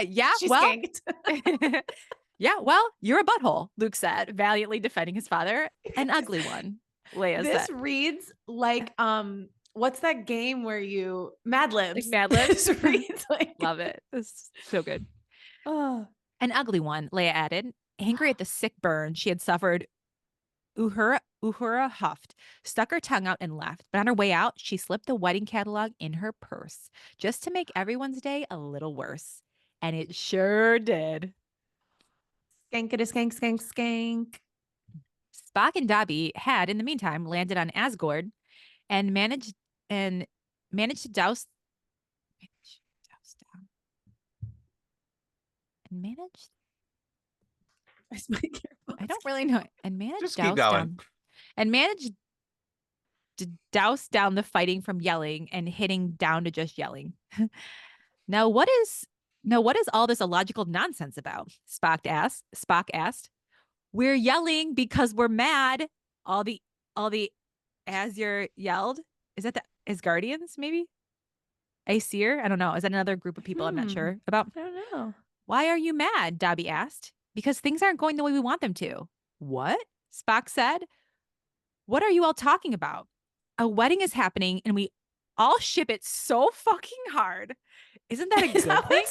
Yeah, She well, skanked. yeah, well, you're a butthole, Luke said, valiantly defending his father. An ugly one, Leia This said. reads like what's that game where you Mad Libs? Like Mad Libs? This reads like Love it. It's so good. oh. An ugly one, Leia added, angry at the sick burn she had suffered. Uhura huffed, stuck her tongue out, and left. But on her way out, she slipped the wedding catalog in her purse just to make everyone's day a little worse. And it sure did. Skank it a skank, skank, skank. Spock and Dobby had, in the meantime, landed on Asgard and managed to douse down and managed. I don't really know. And managed Just douse keep going. down and managed to douse down the fighting from yelling and hitting down to just yelling. Now what is all this illogical nonsense about? Spock asked. We're yelling because we're mad. All the Azure yelled. Is that the Asgardians, maybe? Aesir? I don't know. Is that another group of people I'm not sure about? I don't know. Why are you mad? Dobby asked. Because things aren't going the way we want them to. What? Spock said. What are you all talking about? A wedding is happening and we all ship it so fucking hard. Isn't that a good thing?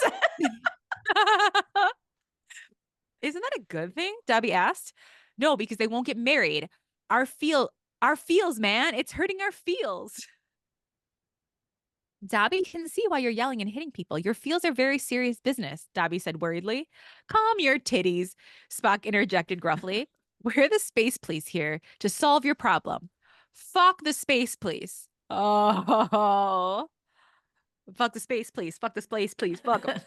Isn't that a good thing? Dobby asked. No, because they won't get married. Our feels, man. It's hurting our feels. Dobby can see why you're yelling and hitting people. Your feels are very serious business, Dobby said worriedly. Calm your titties, Spock interjected gruffly. We're the space police here to solve your problem. Fuck the space police. Oh. Fuck the space police. Fuck the space police. Fuck 'em.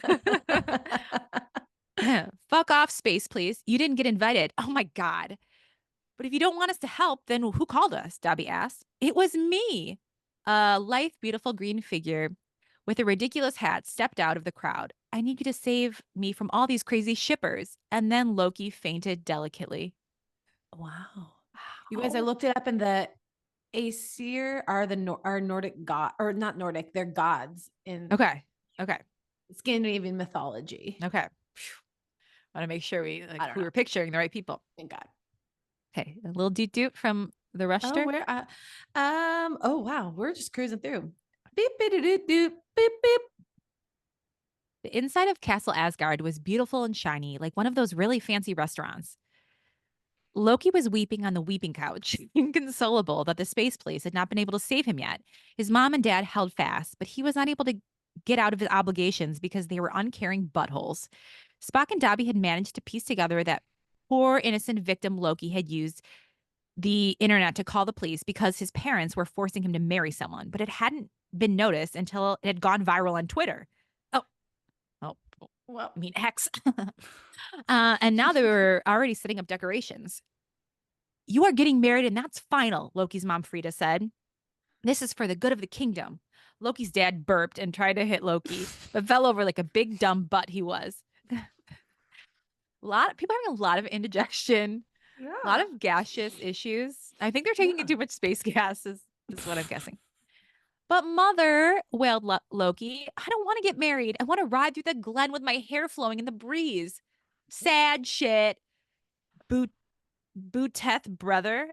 Fuck off, space police. You didn't get invited. Oh my God. But if you don't want us to help, then who called us? Dobby asked. It was me. A lithe, beautiful green figure with a ridiculous hat stepped out of the crowd. I need you to save me from all these crazy shippers. And then Loki fainted delicately. Wow. You guys, I looked it up, and the Aesir are are Nordic god, or not Nordic, they're gods in Okay. Scandinavian mythology. Okay. Want to make sure we were picturing the right people. Thank God. Okay, a little doot from the Rushter. Oh wow, we're just cruising through. Beep beep doot doot beep beep. The inside of Castle Asgard was beautiful and shiny, like one of those really fancy restaurants. Loki was weeping on the weeping couch, inconsolable that the space police had not been able to save him yet. His mom and dad held fast, but he was unable to get out of his obligations because they were uncaring buttholes. Spock and Dobby had managed to piece together that poor innocent victim Loki had used the internet to call the police because his parents were forcing him to marry someone, but it hadn't been noticed until it had gone viral on Twitter. Well, I mean, X. And now they were already setting up decorations. You are getting married and that's final, Loki's mom Frida said. This is for the good of the kingdom. Loki's dad burped and tried to hit Loki, but fell over like a big dumb butt he was. A lot of people having a lot of indigestion, a lot of gaseous issues. I think they're taking too much space gas is what I'm guessing. But mother, wailed Loki, I don't want to get married. I want to ride through the glen with my hair flowing in the breeze. Sad shit. Booteth brother.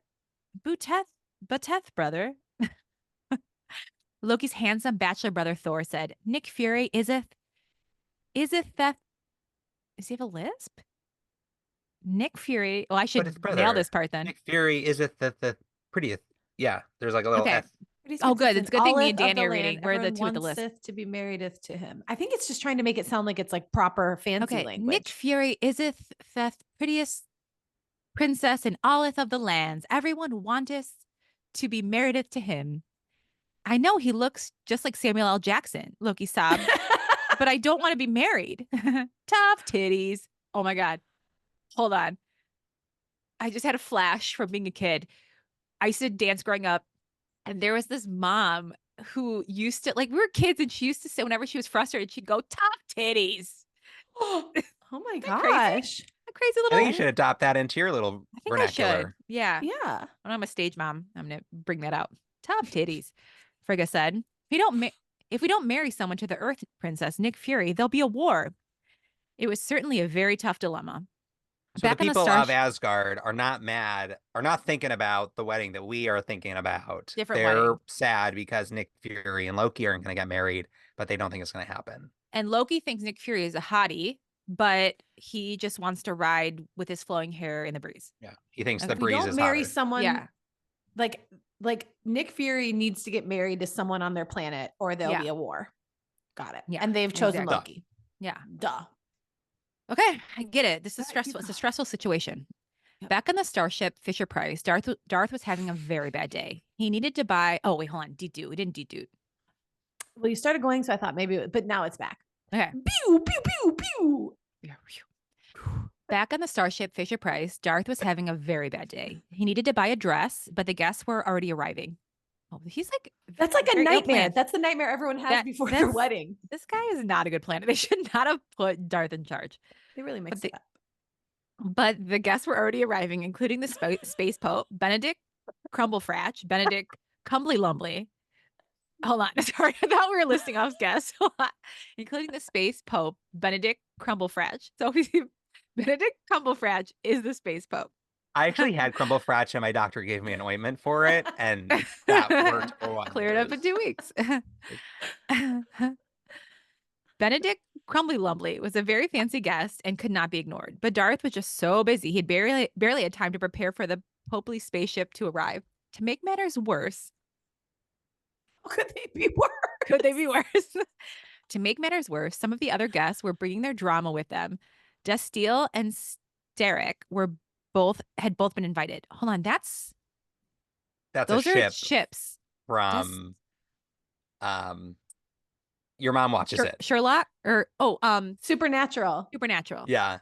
Loki's handsome bachelor brother Thor said, Nick Fury Does he have a lisp? Nick Fury. Oh, I should nail this part then. Nick Fury is the prettiest. Yeah, there's like a little F. Oh, good. It's a good thing me and Danny are reading. We're the two with the list. To be marriedeth to him. I think it's just trying to make it sound like it's like proper fancy language. Nick Fury iseth the prettiest princess in alleth of the lands. Everyone wanteth to be marriedeth to him. I know he looks just like Samuel L. Jackson, Loki sobbed, but I don't want to be married. Tough titties. Oh my God. Hold on. I just had a flash from being a kid. I used to dance growing up. And there was this mom who used to, like, we were kids and she used to say whenever she was frustrated, she'd go, top titties. Oh my gosh. A crazy little. I think you should adopt that into your little vernacular. I should. Yeah. Yeah. When I'm a stage mom, I'm going to bring that out. Top titties. Frigga said, if we don't marry someone to the Earth Princess, Nick Fury, there'll be a war. It was certainly a very tough dilemma. So the people of Asgard are not thinking about the wedding that we are thinking about. They're sad because Nick Fury and Loki aren't going to get married, but they don't think it's going to happen. And Loki thinks Nick Fury is a hottie, but he just wants to ride with his flowing hair in the breeze. Yeah. He thinks Okay. the We breeze don't is marry hotter. someone Yeah. like Nick Fury needs to get married to someone on their planet or there'll Yeah. be a war. Got it. Yeah, And they've chosen exactly. Loki. Yeah. Duh. Okay, I get it. This is All right, stressful. keep It's a going. stressful situation. Yep. Back on the starship Fisher-Price, Darth was having a very bad day. He needed to buy. Oh wait, hold on. We didn't dedude. Well, you started going, so I thought maybe, but now it's back. Okay. Pew, pew, pew, pew. Back on the starship Fisher-Price, Darth was having a very bad day. He needed to buy a dress, but the guests were already arriving. Oh, he's like That's like a very nightmare. ill-planned. That's the nightmare everyone has before their that's- wedding. This guy is not a good planner. They should not have put Darth in charge. They really mix the- it up. But the guests were already arriving, including the space pope, Benedict Crumblefratch, Benedict Cumbly Lumbly. Hold on. Sorry. I thought we were listing off guests. Including the space pope, Benedict Crumblefratch. So Benedict Crumblefratch is the space pope. I actually had crumble fratch and my doctor gave me an ointment for it, and that worked wonders. Cleared up in 2 weeks. Benedict Crumbly Lumbly was a very fancy guest and could not be ignored. But Darth was just so busy, he'd barely had time to prepare for the Popely spaceship to arrive. To make matters worse, Could they be worse? could they be worse? To make matters worse, some of the other guests were bringing their drama with them. Destiel and Sterek had both been invited. Hold on, That's those a are ship ships. from your mom watches it. Sherlock or Supernatural. Supernatural. Yeah,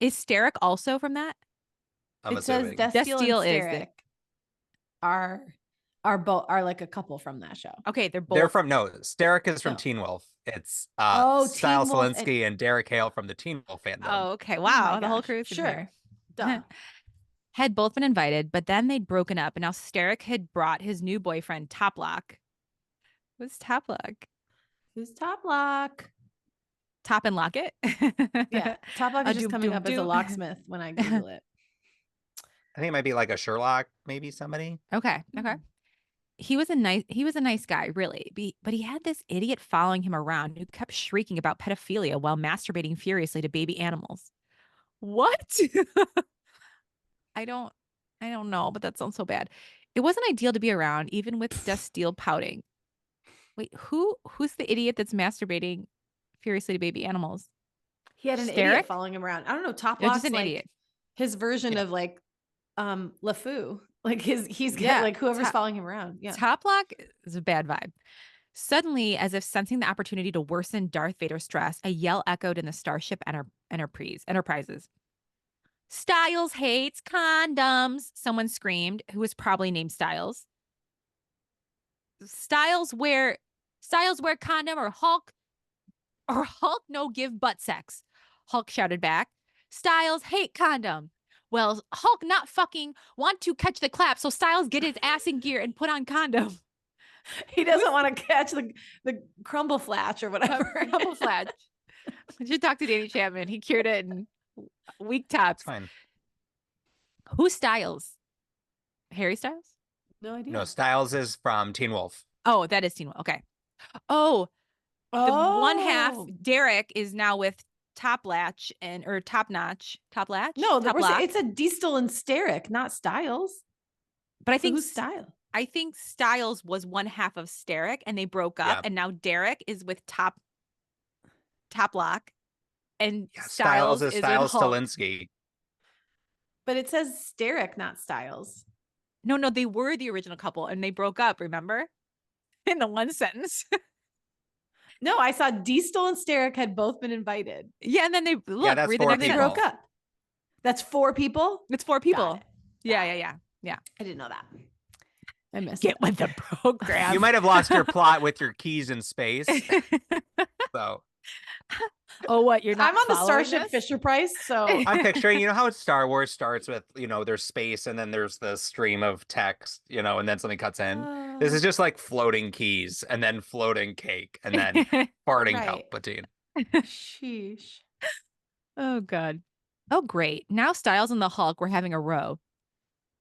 Is Sterek also from that? I'm It says assuming. Destiel and Destiel is Sterek are like a couple from that show. Okay, they're both. They're from Sterek is from No. Teen Wolf. It's Oh, Style Teen Wolf Selinsky and Derek Hale from the Teen Wolf fandom. Oh, okay. Oh Wow, my the whole gosh. crew's in Sure. here. Duh. Had both been invited, but then they'd broken up, and now Sterek had brought his new boyfriend Toplock. What's Toplock? Who's Top Lock? Top and Locket. Yeah. Top Lock A is just doom, coming doom, up as a doom. locksmith when I Google it. I think it might be like a Sherlock, maybe somebody. Okay. He was a nice guy, really. But he had this idiot following him around who kept shrieking about pedophilia while masturbating furiously to baby animals. What? I don't know, but that sounds so bad. It wasn't ideal to be around, even with Destiel pouting. Wait, who's the idiot that's masturbating furiously to baby animals? He had an Sterek? idiot following him around. I don't know. Top They're Lock's just an like idiot. his version Yeah. of like LeFou. Like he's got Yeah, like whoever's Top- following him around. Yeah. Toplock is a bad vibe. Suddenly, as if sensing the opportunity to worsen Darth Vader's stress, a yell echoed in the Starship Enterprises. Styles hates condoms, someone screamed, who was probably named Styles. Styles wear condom or Hulk no give butt sex. Hulk shouted back. Styles hate condom. Well, Hulk not fucking want to catch the clap, so Styles get his ass in gear and put on condom. He doesn't want to catch the crumble flash or whatever. Crumble flash. We should talk to Danny Chapman. He cured it in week tops. It's fine. Who's Styles? Harry Styles? No idea. No, Styles is from Teen Wolf. Oh, that is Teen Wolf. Okay. Oh, the one half, Oh. Derek, is now with Top Latch or Top Notch. Top Latch? No, Top Lock. it's a Diestel and Sterek, not Styles. But I So think who's Styles? I think Styles was one half of Sterek and they broke up, Yeah. and now Derek is with Top Lock, and Yeah, Styles is with Styles Hulk. Stalinsky. But it says Sterek, not Styles. No, they were the original couple and they broke up, remember? In the one sentence. No, I saw Diestel and Sterek had both been invited. Yeah, and then they that's read the 4 next They people. sentence. broke up. That's 4 people? It's 4 Got people. it. Yeah. I didn't know that. I missed Get it. with the program. You might have lost your plot with your keys in space. So Oh, what? You're not I'm on the following Starship this? Fisher Price, so I'm picturing, how Star Wars starts with, there's space and then there's the stream of text, and then something cuts in. This is just like floating keys and then floating cake and then farting Right. Palpatine. sheesh. Oh, God. Oh, great. Now Styles and the Hulk were having a row.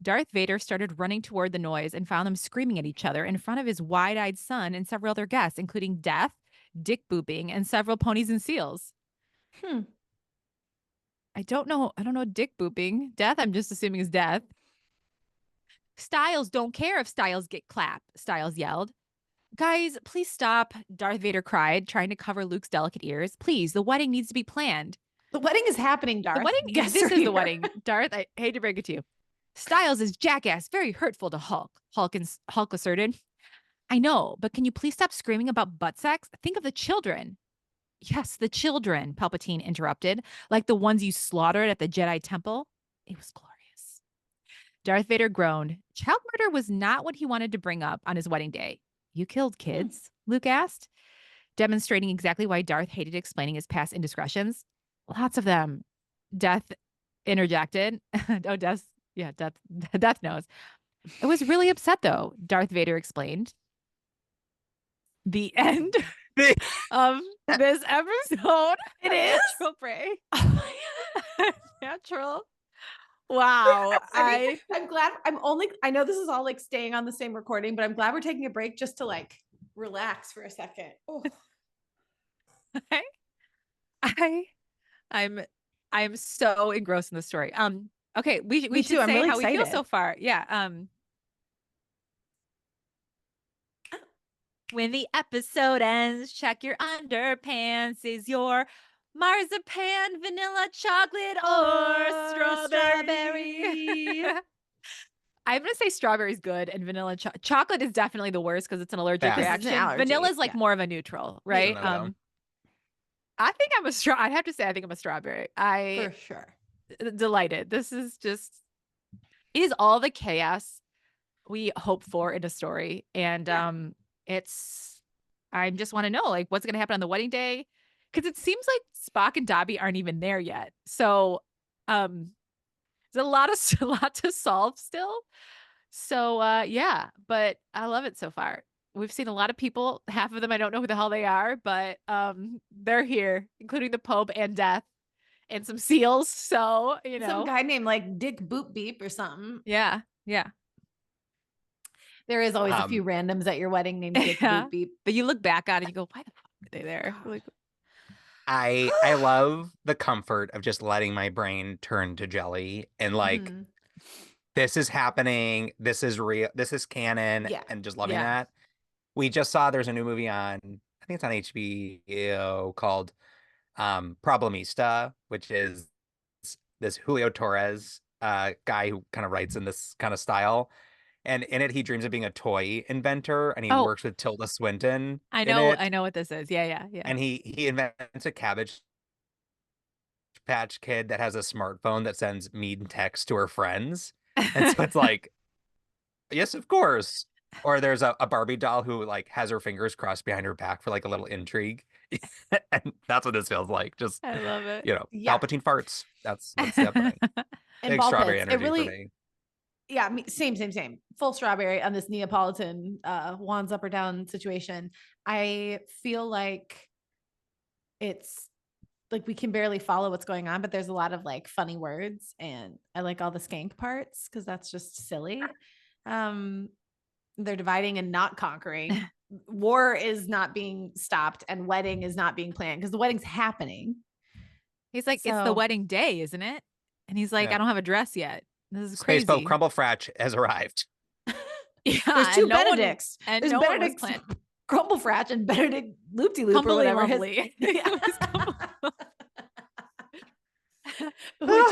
Darth Vader started running toward the noise and found them screaming at each other in front of his wide-eyed son and several other guests, including Death, Dick Booping, and several ponies and seals. I don't know dick booping. Death, I'm just assuming is death. Styles don't care if Styles get clapped, Styles yelled. Guys, please stop, Darth Vader cried, trying to cover Luke's delicate ears. Please, the wedding needs to be planned. The wedding is happening, Darth. The wedding, Guests this are is here. the wedding. Darth, I hate to break it to you. Styles is jackass, very hurtful to Hulk. Hulk asserted. I know, but can you please stop screaming about butt sex? Think of the children. Yes, the children, Palpatine interrupted, like the ones you slaughtered at the Jedi Temple. It was glorious. Darth Vader groaned. Child murder was not what he wanted to bring up on his wedding day. You killed kids? Luke asked, demonstrating exactly why Darth hated explaining his past indiscretions. Lots of them. Death interjected. Oh, Death knows. I was really upset, though, Darth Vader explained. The end of this episode. It is? Natural prey. Natural. Wow. I'm glad I know this is all like staying on the same recording, but I'm glad we're taking a break just to like relax for a second. Oh. I'm so engrossed in the story. Okay, we Me should too. I'm say really how we feel excited. so far. Yeah. When the episode ends, check your underpants. Is your marzipan, vanilla, chocolate, or strawberry? I'm going to say strawberry is good and vanilla chocolate is definitely the worst because it's an allergic Fast. reaction. It's an allergy, Vanilla is like yeah. more of a neutral, right? No. I think I'm I'd have to say I think I'm a strawberry. For sure. Delighted. This is just, it is all the chaos we hope for in a story. And I just want to know like what's going to happen on the wedding day. Cause it seems like Spock and Dobby aren't even there yet. So, there's a lot to solve still. So, yeah, but I love it so far. We've seen a lot of people, half of them, I don't know who the hell they are, but, they're here, including the Pope and Death and some seals. So, you know, Some guy named like Dick Boop Beep or something. Yeah. There is always a few randoms at your wedding named Dick Boop Beep. But you look back on it and you go, why the fuck are they there? Like, I love the comfort of just letting my brain turn to jelly and like this is happening, this is real, this is canon, and just loving that. We just saw there's a new movie on, I think it's on HBO called Problemista, which is this Julio Torres guy who kind of writes in this kind of style. And in it, he dreams of being a toy inventor, and he works with Tilda Swinton. I know what this is. Yeah. And he invents a Cabbage Patch Kid that has a smartphone that sends mean texts to her friends. And so it's like, yes, of course. Or there's a Barbie doll who like has her fingers crossed behind her back for like a little intrigue. And that's what this feels like. Just, I love it. You know, Palpatine farts. That's what's happening. Big strawberry energy for me. Yeah, same. Full strawberry on this Neapolitan wands up or down situation. I feel like it's like we can barely follow what's going on, but there's a lot of like funny words, and I like all the skank parts because that's just silly. They're dividing and not conquering. War is not being stopped, and wedding is not being planned because the wedding's happening. He's like, it's the wedding day, isn't it? And he's like, I don't have a dress yet. This is crazy. Space Pope Crumble Fratch has arrived. There's two Benedicts. There's Benedict Crumble Fratch and Benedict Loop-de-Loop or whatever. Which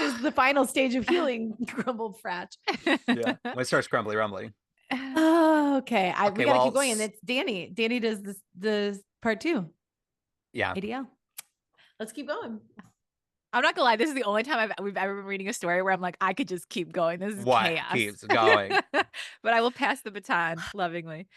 is the final stage of healing, Crumble Fratch. Yeah, when it starts crumbly rumbly. Oh, okay. We gotta keep going, and it's Danny. Danny does this part 2. Yeah. ADL. Let's keep going. I'm not gonna lie. This is the only time we've ever been reading a story where I'm like, I could just keep going. This is chaos. Keeps going. But I will pass the baton lovingly.